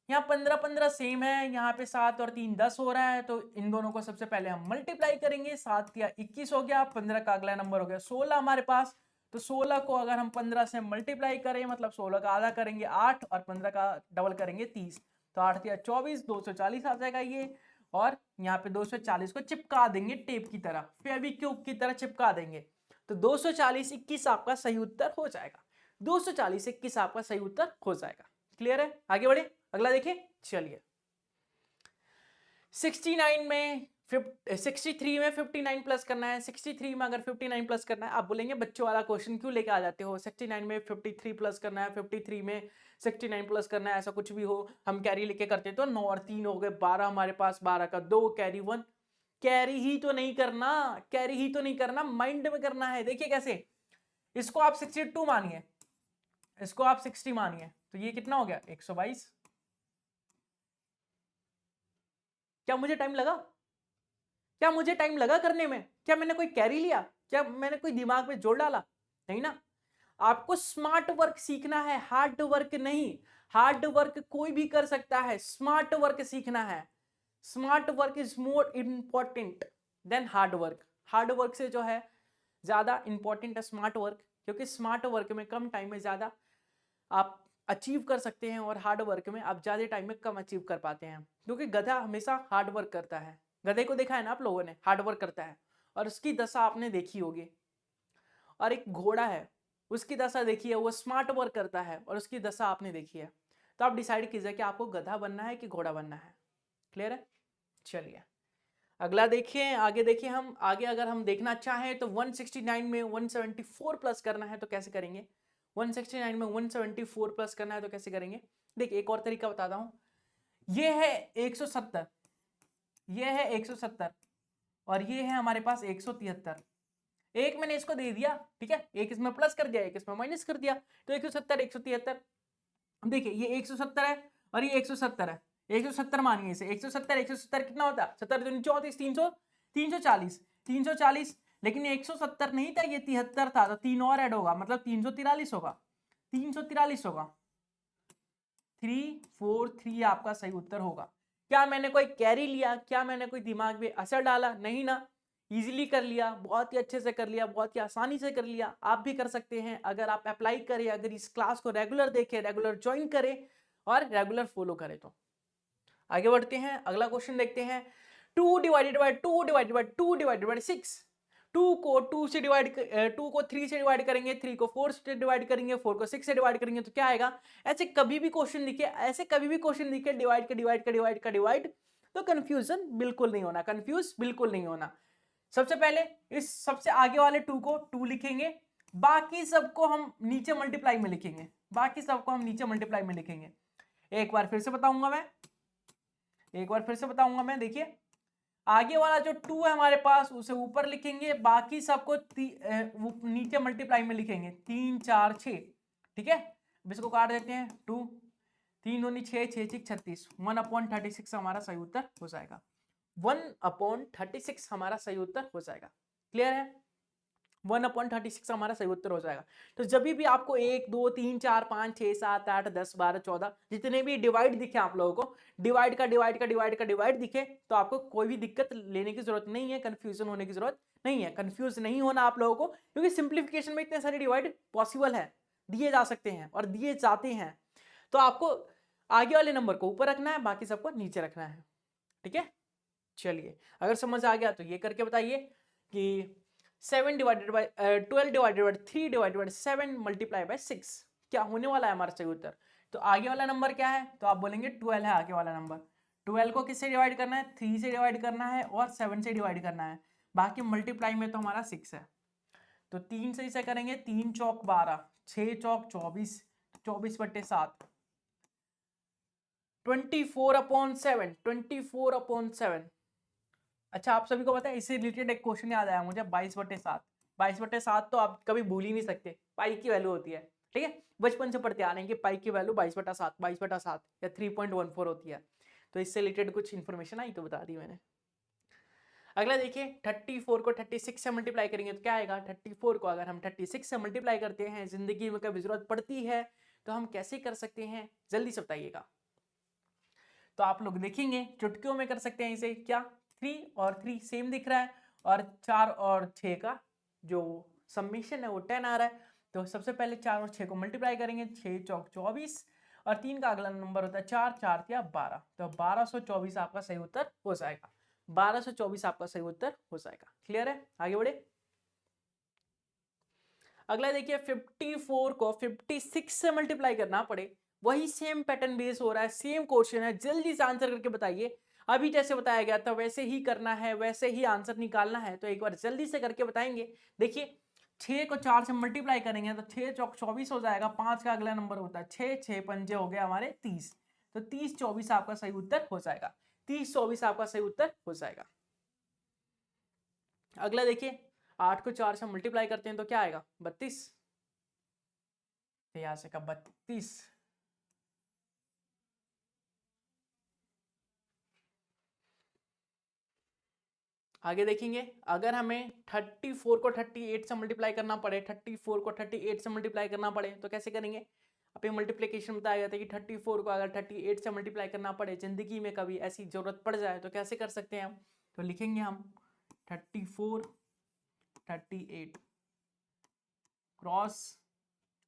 Speaker 1: यहाँ 15 15 सेम है, यहाँ पे 7 और 3 10 हो रहा है, तो इन दोनों को सबसे पहले हम मल्टीप्लाई करेंगे। 7 या 21 हो गया, 15 का अगला नंबर हो गया 16 हमारे पास, तो 16 को अगर हम 15 से मल्टीप्लाई करें, मतलब 16 का आधा करेंगे 8 और 15 का डबल करेंगे 30, तो 8 या 24, 240 आ जाएगा ये, और यहाँ पे 240 को चिपका देंगे टेप की तरह, फेविक्विक की तरह चिपका देंगे, तो 240 21 आपका सही उत्तर हो जाएगा। 240 21 आपका सही उत्तर हो जाएगा। क्लियर है। आगे बढ़े, अगला देखिए, चलिए 69 में 63 में 59 प्लस करना है, 63 में अगर 59 प्लस करना है, आप बोलेंगे बच्चों वाला क्वेश्चन क्यों लेके आ जाते हो, 69 में 53 प्लस करना है, 53 में 69 प्लस करना है, ऐसा कुछ भी हो, हम कैरी लेके करते तो 9 और 3 हो गए 12 हमारे पास, 12 का 2 कैरी 1, कैरी ही तो नहीं करना, कैरी ही तो नहीं करना, माइंड में करना है। देखिए कैसे, इसको आप 62 मानिए, इसको आप 60 मानिए, तो ये कितना हो गया 122। क्या मुझे टाइम लगा, क्या मुझे टाइम लगा करने में, क्या मैंने कोई कैरी लिया, क्या मैंने कोई दिमाग में जोड़ डाला, नहीं ना। आपको स्मार्ट वर्क सीखना है, हार्ड वर्क नहीं। हार्ड वर्क कोई भी कर सकता है, स्मार्ट वर्क सीखना है। Smart work is more important than hard work. Hard work से जो है ज्यादा इंपॉर्टेंट है स्मार्ट वर्क, क्योंकि स्मार्ट वर्क में कम टाइम में ज्यादा आप अचीव कर सकते हैं, और हार्ड वर्क में आप ज्यादा टाइम में कम अचीव कर पाते हैं, क्योंकि गधा हमेशा हार्ड वर्क करता है। गधे को देखा है ना आप लोगों ने, हार्ड वर्क करता है, और उसकी दशा आपने देखी होगी। और एक घोड़ा है, उसकी दशा देखी है, वो स्मार्ट वर्क करता है, और उसकी दशा आपने देखी है। तो आप डिसाइड कीजिए कि आपको गधा बनना है कि घोड़ा बनना है। क्लियर है? चलिए अगला देखिए, आगे देखिए। हम आगे अगर हम देखना चाहें तो 169 में 174 प्लस करना है तो कैसे करेंगे। 169 में 174 प्लस करना है तो कैसे करेंगे। देखिए एक और तरीका बताता हूं। ये है 170, ये है 170, और ये है हमारे पास 173। एक मैंने इसको दे दिया, ठीक है, एक इसमें प्लस कर दिया, एक इसमें माइनस कर दिया, तो 170 173। देखिए ये 170 है और ये 170 है, 170 मानिए इसे, 170 170 कितना होता है, 70 दूनी 34, 300 340 340, लेकिन ये 170 नहीं था, ये 73 था, तो 3 और ऐड होगा, मतलब 343 होगा, 343 होगा। 343 आपका सही उत्तर होगा। क्या मैंने कोई कैरी लिया, क्या मैंने कोई दिमाग में असर डाला, नहीं ना। इजीली कर लिया, बहुत ही अच्छे से कर लिया, बहुत ही आसानी से कर लिया। आप भी कर सकते हैं अगर आप अप्लाई करें, अगर इस क्लास को रेगुलर देखें, रेगुलर ज्वाइन करें और रेगुलर फॉलो करें तो। आगे बढ़ते हैं, अगला क्वेश्चन देखते हैं। 2 divided by 2 divided by 2 divided by 6। 2 को 2 से डिवाइड 2 को 3 से डिवाइड करेंगे, 3 को 4 से डिवाइड करेंगे, 4 को 6 से डिवाइड करेंगे, तो क्या आएगा। ऐसे कभी भी क्वेश्चन दिखे, ऐसे कभी भी क्वेश्चन दिखे डिवाइड का डिवाइड का डिवाइड का डिवाइड, तो कंफ्यूजन बिल्कुल नहीं होना, कंफ्यूज बिल्कुल नहीं होना। सबसे पहले इस सबसे आगे वाले 2 को 2 लिखेंगे, बाकी सबको हम नीचे मल्टीप्लाई में लिखेंगे, बाकी सबको हम नीचे मल्टीप्लाई में लिखेंगे। एक बार फिर से बताऊंगा मैं, एक बार फिर से बताऊंगा मैं। देखिए आगे वाला जो 2 है हमारे पास, उसे ऊपर लिखेंगे, बाकी सबको नीचे मल्टीप्लाई में लिखेंगे, 3 4 6, ठीक है। अब इसको काट देते हैं, 2 3 दूनी 6 6 6 36, 1/36 हमारा सही उत्तर हो जाएगा। 1/36 हमारा सही उत्तर हो जाएगा। क्लियर है? 1/36 हमारा सही उत्तर हो जाएगा। तो जब भी आपको 1 2 3 4 5 6 7 8 10 12 14 जितने भी डिवाइड दिखे आप लोगों को, डिवाइड का डिवाइड का डिवाइड का डिवाइड दिखे, तो आपको कोई भी दिक्कत लेने की जरूरत नहीं है, कंफ्यूजन होने की जरूरत नहीं है। कंफ्यूज नहीं होना आप लोगों को, क्योंकि सिंप्लीफिकेशन में इतने सारे डिवाइड पॉसिबल है, दिए जा सकते हैं और दिए जाते हैं। तो आपको आगे वाले नंबर को ऊपर रखना है, बाकी सबको नीचे रखना है, ठीक है। चलिए अगर समझ आ गया तो ये करके बताइए कि 7 divided by 12 divided by 3 divided by 7 multiply by 6 क्या होने वाला है हमारा सही उत्तर। तो आगे वाला नंबर क्या है, तो आप बोलेंगे 12 है आगे वाला नंबर। 12 को किससे डिवाइड करना है, 3 से डिवाइड करना है और 7 से डिवाइड करना है, बाकी मल्टीप्लाई में तो हमारा 6 है। तो 3 से इसे करेंगे, 3 चौक 12, 6 चौक 24, 24/7, 24/7, 24/7। अच्छा आप सभी को पता है, इससे रिलेटेड एक क्वेश्चन याद आया मुझे, 22/7। 22/7 तो आप कभी भूल ही नहीं सकते, पाई की वैल्यू होती है, ठीक है। बचपन से पढ़ते आ रहे हैं कि पाई की वैल्यू 22/7, 22/7 या 3.14 होती है। तो इससे रिलेटेड कुछ इन्फॉर्मेशन आई तो बता दी मैंने। अगला देखिए, 34 को 36 से मल्टीप्लाई करेंगे तो क्या आएगा। 34 को अगर हम 36 से मल्टीप्लाई करते हैं, जिंदगी में कभी जरूरत पड़ती है तो हम कैसे कर सकते हैं, जल्दी से बताइएगा। तो आप लोग देखेंगे चुटकियों में कर सकते हैं इसे। क्या 3 और 3 सेम दिख रहा है, और 4 और 6 का जो समेशन है वो 10 आ रहा है। तो सबसे पहले 4 और 6 को मल्टीप्लाई करेंगे, 6 चौक 24, और 3 का अगला नंबर होता है 4, 4 या 12, तो 1224 आपका सही उत्तर हो जाएगा। 1224 आपका सही उत्तर हो जाएगा। क्लियर है? आगे बढ़े। अगला देखिए, 54 को 56 से मल्टीप्लाई करना पड़े, वही सेम पैटर्न बेस हो रहा है, सेम क्वेश्चन है, जल्दी से आंसर करके बताइए। अभी जैसे बताया गया था वैसे ही करना है, वैसे ही आंसर निकालना है। तो एक बार जल्दी से करके बताएंगे। देखिए 6 को 4 से मल्टीप्लाई करेंगे तो 6 चौक 24 हो जाएगा। 5 का अगला नंबर होता है 6, 6 पंजे हो गया हमारे 30। तो 30 24 आपका सही उत्तर हो जाएगा। 30 24 आपका सही उत्तर हो जाएगा। अगला देखिए 8 को 4 से मल्टीप्लाई करते हैं तो क्या आएगा 32। यहां से का 32। आगे देखेंगे अगर हमें 34 को 38 से मल्टीप्लाई करना पड़े, 34 को 38 से मल्टीप्लाई करना पड़े तो कैसे करेंगे। अब मल्टीप्लिकेशन बताया गया था कि 34 को अगर 38 से मल्टीप्लाई करना पड़े, जिंदगी में कभी ऐसी जरूरत पड़ जाए तो कैसे कर सकते हैं हम। तो लिखेंगे हम 34 38 क्रॉस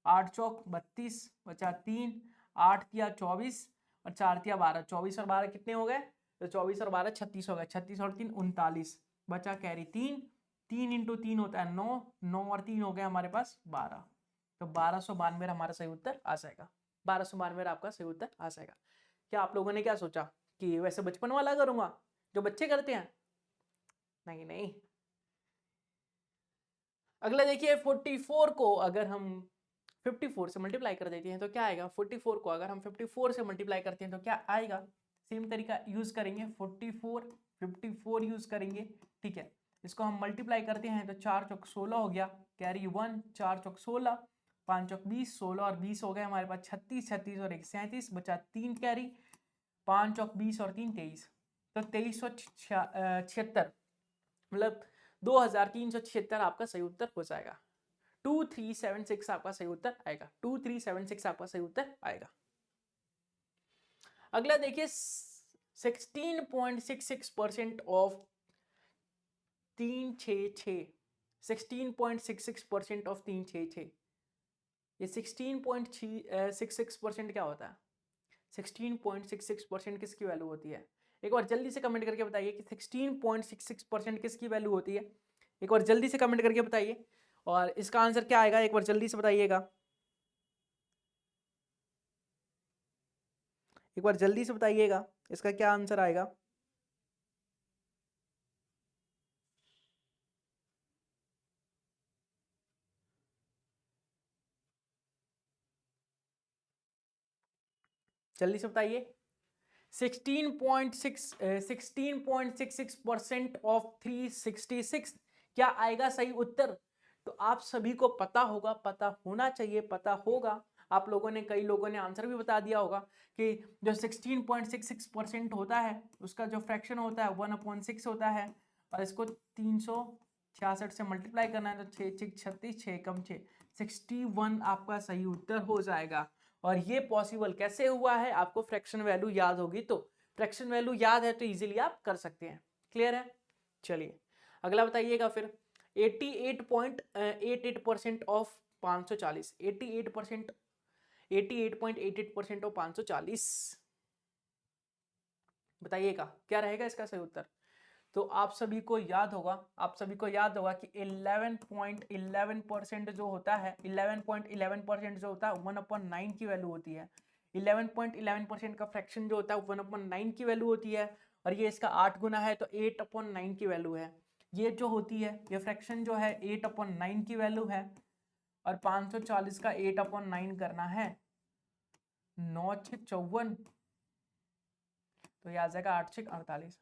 Speaker 1: 8 चौक 32 बचा 3, 8 तिया 24 और 4 तिया 12। 24 और 12 कितने हो गए, तो 24 और 12 36 हो गए। 36 और 3 39 बचा कैरी 3, 3 इंटू 3 होता है 9, 9 और 3 हो गए हमारे पास 12। तो 1292 हमारा सही उत्तर आ जाएगा। 1292 आपका सही उत्तर आ जाएगा। क्या आप लोगों ने क्या सोचा कि वैसे बचपन वाला करूंगा जो बच्चे करते हैं। नहीं नहीं। अगला देखिए 44 को अगर हम 54 से मल्टीप्लाई कर देते हैं तो क्या आएगा। 44 को अगर हम 54 से मल्टीप्लाई करते हैं तो क्या आएगा। सेम तरीका यूज करेंगे 44 54 यूज करेंगे। ठीक है, इसको हम मल्टीप्लाई करते हैं तो 4 चौक 16 हो गया, कैरी 1, 4 चौक 16, 5 चौक 20, 16 और 20 हो गए हमारे पास 36, 36 और 1 37 बचा 3 कैरी, 5 चौक 20 और 3 23। तो 2376 मतलब 2376 आपका सही उत्तर हो जाएगा। 2376 आपका सही उत्तर आएगा। 2376 आपका सही उत्तर आएगा। अगला देखिए 16.66% ऑफ 366, 16.66% ऑफ 366। ये 16.66% क्या होता है। 16.66% किसकी वैल्यू होती है। एक बार जल्दी से कमेंट करके बताइए कि 16.66% किसकी वैल्यू होती है। एक बार जल्दी से कमेंट करके बताइए और इसका आंसर क्या आएगा एक बार जल्दी से बताइएगा। एक बार जल्दी से बताइएगा इसका क्या आंसर आएगा। जल्दी से बताइए। 16.66% ऑफ 366 क्या आएगा सही उत्तर। तो आप सभी को पता होगा, पता होना चाहिए, पता होगा। आप लोगों ने, कई लोगों ने आंसर भी बता दिया होगा कि जो 16.66% होता है उसका जो फ्रैक्शन होता है 1/6 होता है और इसको 366 से मल्टीप्लाई करना है तो 6 6 36 6 कम 6 61 आपका सही उत्तर हो जाएगा। और ये पॉसिबल कैसे हुआ है, आपको फ्रैक्शन वैल्यू याद होगी तो। फ्रैक्शन वैल्यू याद है तो इजीली आप कर सकते हैं। क्लियर है। चलिए अगला बताइएगा फिर 88.88% ऑफ 540, 88% 88.88% ऑफ 540 बताइएगा क्या रहेगा इसका सही उत्तर। तो आप सभी को याद होगा, आप सभी को याद होगा कि 11.11% जो होता है, 11.11% जो होता है 1/9 की वैल्यू होती है। 11.11% का फ्रैक्शन जो होता है 1/9 की वैल्यू होती है और ये इसका 8 गुना है तो 8/9 की वैल्यू है। ये जो होती है, ये फ्रैक्शन जो है 8/9 की वैल्यू है और 540 का 8/9 करना है 9 6 54, तो ये आ जाएगा 8 6 48।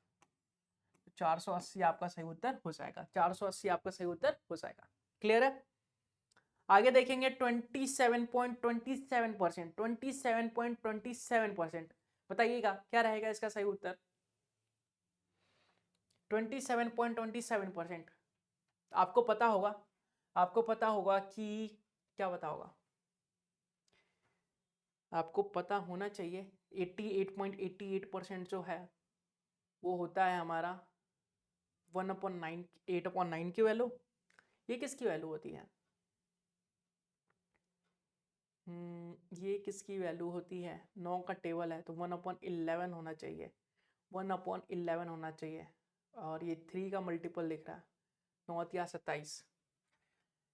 Speaker 1: 480 आपका सही उत्तर हो जाएगा। 480 आपका सही उत्तर हो जाएगा। क्लियर है। आगे देखेंगे 27.27%, 27.27% बताइएगा क्या रहेगा इसका सही उत्तर। 27.27% आपको पता होगा, आपको पता होगा कि क्या पता होगा, आपको पता होना चाहिए 88.88% जो है वो होता है हमारा 1/9, 8/9 की वैल्यू। ये किसकी वैल्यू होती है, ये किसकी वैल्यू होती है। 9 का टेबल है तो 1/11 होना चाहिए, 1/11 होना चाहिए और ये 3 का मल्टीपल लिख रहा है 9 या 27।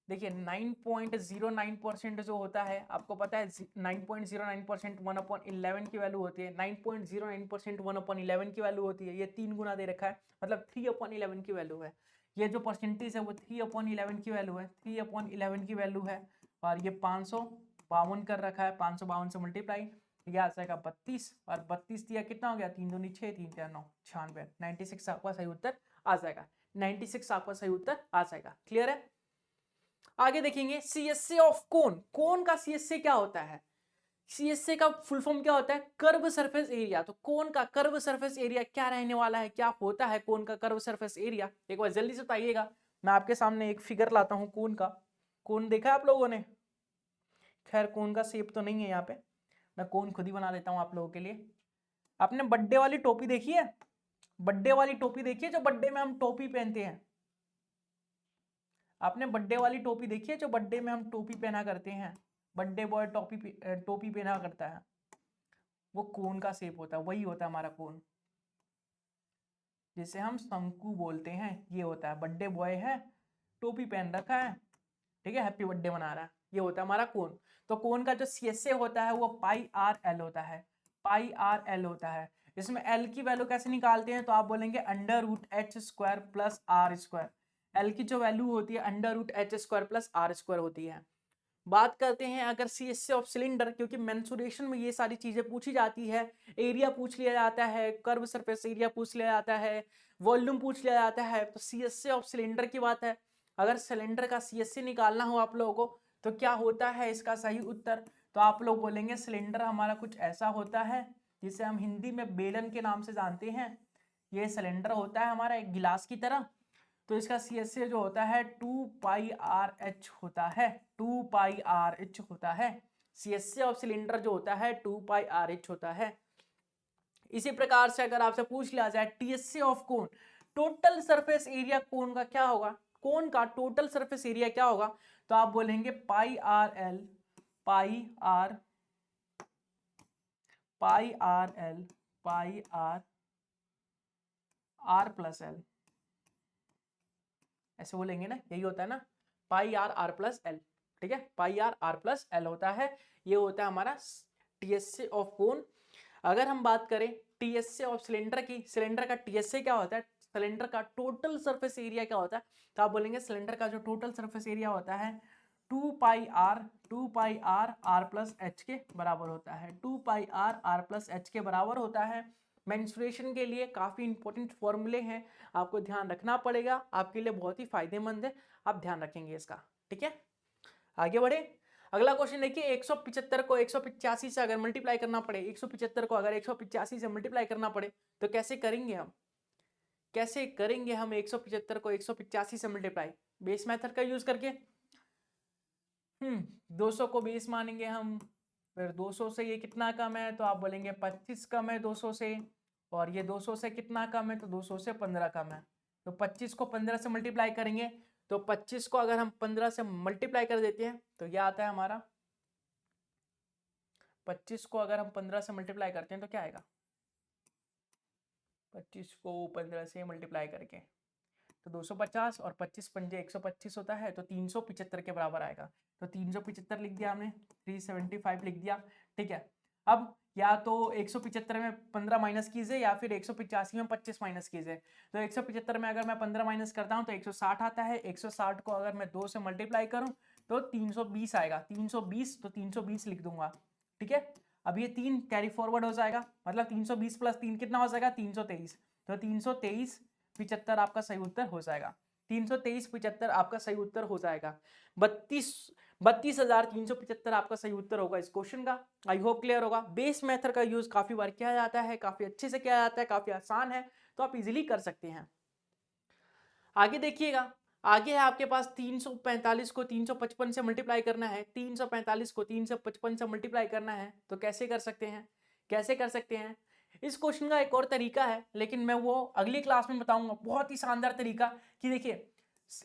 Speaker 1: देखिए 9.09% जो होता है, आपको पता है 9.09% 1/11 की वैल्यू होती है। 9.09% 1/11 की वैल्यू होती है। ये 3 गुना दे रखा है, मतलब 3/11 की वैल्यू है। ये जो परसेंटेज है वो 3/11 की वैल्यू है, 3/11 की वैल्यू है। और ये 552 कर रखा है, 552 से मल्टीप्लाई, ये आ जाएगा 32, और 32 दिया कितना हो गया, 3 दूनी 6, 3 3 9, 96। 96 आपका सही उत्तर आ जाएगा, 96 आपका सही उत्तर आ जाएगा। क्लियर है? आगे देखेंगे सीएसए ऑफ कोन। कोन का सीएसए क्या होता है? सीएसए का फुल फॉर्म क्या होता है? Curve surface area. तो कोन का कर्व सरफेस एरिया क्या रहने वाला है, क्या होता है कोन का कर्व सरफेस एरिया? एक बार जल्दी से बताइएगा। मैं आपके सामने एक फिगर लाता हूं कोन का। कोन देखा है आप लोगों ने? खैर कोन का शेप तो नहीं है यहाँ पे, मैं कोन खुद ही बना देता हूँ आप लोगों के लिए। आपने बर्थडे वाली टोपी देखी है? बर्थडे वाली टोपी देखी है, जो बर्थडे में हम टोपी पहनते हैं? आपने बर्थडे वाली टोपी देखी है, जो बर्थडे में हम टोपी पहना करते हैं? बर्थडे बॉय टोपी पहना करता है, वो कोन का शेप होता है, वही होता है हमारा कोन, जिसे हम शंकु बोलते हैं। ये होता है, बर्थडे बॉय है, टोपी पहन रखा है, ठीक है, हैप्पी बर्थडे मना रहा है, ये होता है हमारा कोन। तो कोन का जो सीएसए होता है वो पाई आर एल होता है, पाई आर एल होता है। इसमें एल की वैल्यू कैसे निकालते हैं? तो आप बोलेंगे √h² plus are square. L की जो वैल्यू होती है √h² प्लस आर स्क्वायर होती है। बात करते हैं अगर सीएसए ऑफ सिलेंडर, क्योंकि मेंसुरेशन में ये सारी चीजें पूछी जाती है। एरिया पूछ लिया जाता है, कर्व सरफेस एरिया पूछ लिया जाता है, वॉल्यूम पूछ लिया जाता है। तो सीएसए ऑफ सिलेंडर की बात है, अगर सिलेंडर का सीएसए निकालना हो आप लोगों को तो क्या होता है इसका सही उत्तर? तो आप लोग बोलेंगे सिलेंडर हमारा कुछ ऐसा होता है जिसे हम हिंदी में बेलन के नाम से जानते हैं। ये सिलेंडर होता है हमारा एक गिलास की तरह। तो इसका सीएसए जो होता है 2πRh होता है, 2πRh होता है। सीएसए ऑफ सिलेंडर जो होता है 2πRh होता है। इसी प्रकार से अगर आपसे पूछ लिया जाए TSA of cone, total surface area cone का क्या होगा? कोन का टोटल सरफेस एरिया क्या होगा? तो आप बोलेंगे pi r l, pi r, pi r l, pi r, r plus l, ऐसे बोलेंगे ना, यही होता है ना, pi r r plus l. ठीक है, pi r r plus l होता है, ये होता है हमारा टीएसए ऑफ कोन। अगर हम बात करें टीएसए ऑफ सिलेंडर की, सिलेंडर का टीएसए क्या होता है? सिलेंडर का टोटल सरफेस एरिया क्या होता है? तो आप बोलेंगे सिलेंडर का जो टोटल सरफेस एरिया होता है 2πr आर प्लस एच के बराबर होता है, 2πr आर प्लस एच के बराबर होता है। मेंस्ट्रुएशन के लिए काफी इंपॉर्टेंट फॉर्मूले हैं, आपको ध्यान रखना पड़ेगा, आपके लिए बहुत ही फायदेमंद है, आप ध्यान रखेंगे इसका। ठीक है, आगे बढ़े। अगला क्वेश्चन देखिए, 175 को 185 से अगर मल्टीप्लाई करना पड़े, 175 को अगर 185 से मल्टीप्लाई करना पड़े तो कैसे करेंगे हम? कैसे करेंगे हम 175 को 185 से मल्टीप्लाई? बेस मेथड का यूज करके। 200 को बेस मानेंगे हम, फिर 200 से ये कितना कम है? तो आप बोलेंगे 25 कम है 200 से, और ये 200 से कितना कम है? तो 200 से 15 कम है। तो 25 को 15 से मल्टीप्लाई करेंगे, तो 25 को अगर हम 15 से मल्टीप्लाई कर देते हैं तो क्या आता है हमारा? 25 को अगर हम 15 से मल्टीप्लाई करते हैं तो क्या आएगा? 25 को 15 से मल्टीप्लाई करके तो 250, और 25 पंजे 125 होता है, तो 375 के बराबर आएगा। तो 375 लिख दिया हमने, 375 लिख दिया। ठीक है, अब या तो 175 में 15 माइनस कीजिए, या फिर 185 में 25 माइनस कीजिए। तो 175 में अगर मैं 15 माइनस करता हूं तो 160 आता है, 160 को अगर मैं 2 से मल्टीप्लाई करूं तो 320 आएगा, 320, तो 320 लिख दूंगा। ठीक है, अब ये 3 कैरी फॉरवर्ड हो जाएगा, मतलब 320 प्लस 3 कितना हो जाएगा? 323। तो 323 75 आपका सही उत्तर हो जाएगा, 323 75 आपका सही उत्तर हो जाएगा। 32,375 आपका सही उत्तर होगा इस क्वेश्चन का। आई होप क्लियर होगा। बेस मेथड का यूज काफी बार किया जाता है, काफी अच्छे से किया जाता है, काफी आसान है, तो आप इजीली कर सकते हैं। आगे देखिएगा, आगे है आपके पास 345 को 355 से मल्टीप्लाई करना है, 345 को 355 से मल्टीप्लाई करना है, तो कैसे कर सकते हैं? कैसे कर सकते हैं? इस क्वेश्चन का एक और तरीका है, लेकिन मैं वो अगली क्लास में बताऊंगा। बहुत ही शानदार तरीका कि देखिए,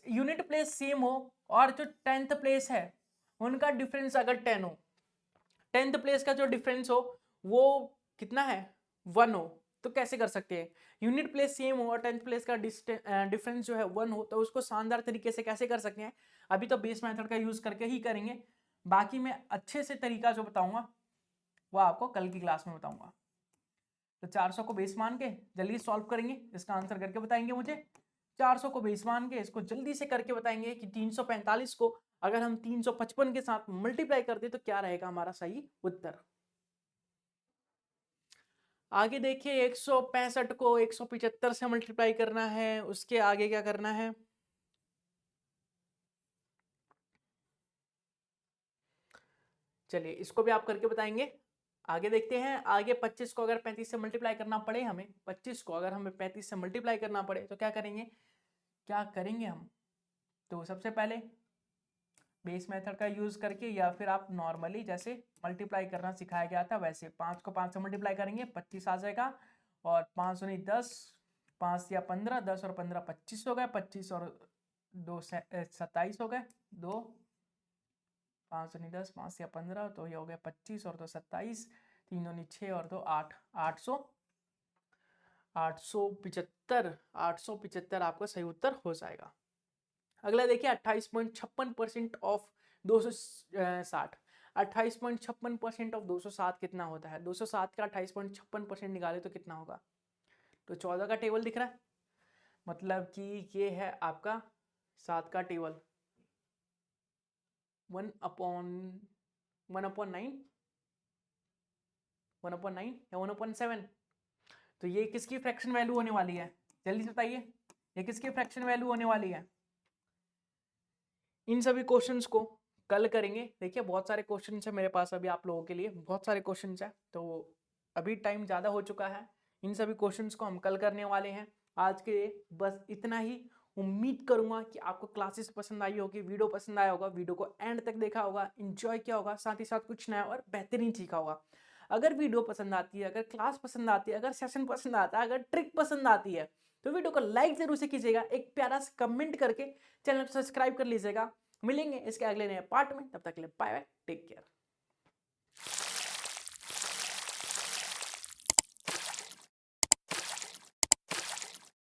Speaker 1: यूनिट प्लेस सेम हो और जो 10th प्लेस है उनका डिफरेंस अगर 10 हो, 10th प्लेस का जो डिफरेंस हो वो कितना है? 1 हो, तो कैसे कर सकते हैं, यूनिट प्लेस सेम हो और 10th प्लेस का डिफरेंस जो है 1 हो, तो उसको शानदार तरीके से कैसे कर सकते हैं, अभी तो बेस मेथड का यूज करके ही करेंगे। बाकी मैं अच्छे से तरीका जो बताऊंगा वो आपको कल की क्लास में बताऊंगा। तो 400 को बेस मान के जल्दी सॉल्व करेंगे, इसका आंसर करके बताएंगे मुझे। 400 को बेस मान के इसको जल्दी से करके बताएंगे कि 345 को अगर हम 355 के साथ मल्टीप्लाई कर दे तो क्या रहेगा हमारा सही उत्तर। आगे देखिए 165 को 175 से मल्टीप्लाई करना है, उसके आगे क्या करना है, चलिए इसको भी आप करके बताएंगे। आगे देखते हैं, आगे 25 को अगर 35 से मल्टीप्लाई करना पड़े हमें, 25 को अगर हमें 35 से मल्टीप्लाई करना पड़े तो क्या करेंगे, क्या करेंगे हम, तो सबसे पहले बेस मेथड का यूज करके या फिर आप नॉर्मली जैसे मल्टीप्लाई करना सिखाया गया था वैसे 5 को 5 से मल्टीप्लाई करेंगे, 25 आ जाएगा, और 5 दूनी 10, 5 या 15, 10 और 15 25 हो गए, 25 और 2 27 हो गए, 2 5 दूनी 10, 5 या 15 तो ये हो गया 25 और 2 27, 3 दूनी 6 और 2 8, 875 आपका सही उत्तर हो जाएगा। अगला देखिए 28.56% ऑफ 260, 28.56% ऑफ 260 कितना होता है, 260 का 28.56% निकाले तो कितना होगा, तो 14 का टेबल दिख रहा है, मतलब कि ये है आपका 7 का टेबल, 1/9 या 1/7, तो ये किसकी फ्रैक्शन वैल्यू होने वाली है, जल्दी से बताइए ये किसकी फ्रैक्शन वैल्यू होने वाली है। इन सभी क्वेश्चंस को कल करेंगे। देखिए बहुत सारे क्वेश्चंस है मेरे पास अभी आप लोगों के लिए, बहुत सारे क्वेश्चंस है, तो अभी टाइम ज़्यादा हो चुका है, इन सभी क्वेश्चंस को हम कल करने वाले हैं। आज के लिए बस इतना ही। उम्मीद करूंगा कि आपको क्लासेस पसंद आई होगी, वीडियो पसंद आया होगा, वीडियो को एंड तक देखा होगा, एंजॉय किया होगा, साथ ही साथ कुछ नया और बेहतरीन सीखा होगा। अगर वीडियो पसंद आती है, अगर क्लास पसंद आती है, अगर सेशन पसंद आता है, अगर ट्रिक पसंद आती है, तो वीडियो को लाइक जरूर से कीजिएगा, एक प्यारा सा कमेंट करके चैनल को सब्सक्राइब कर लीजिएगा। मिलेंगे इसके अगले नए पार्ट में, तब तक के लिए बाय बाय, टेक केयर।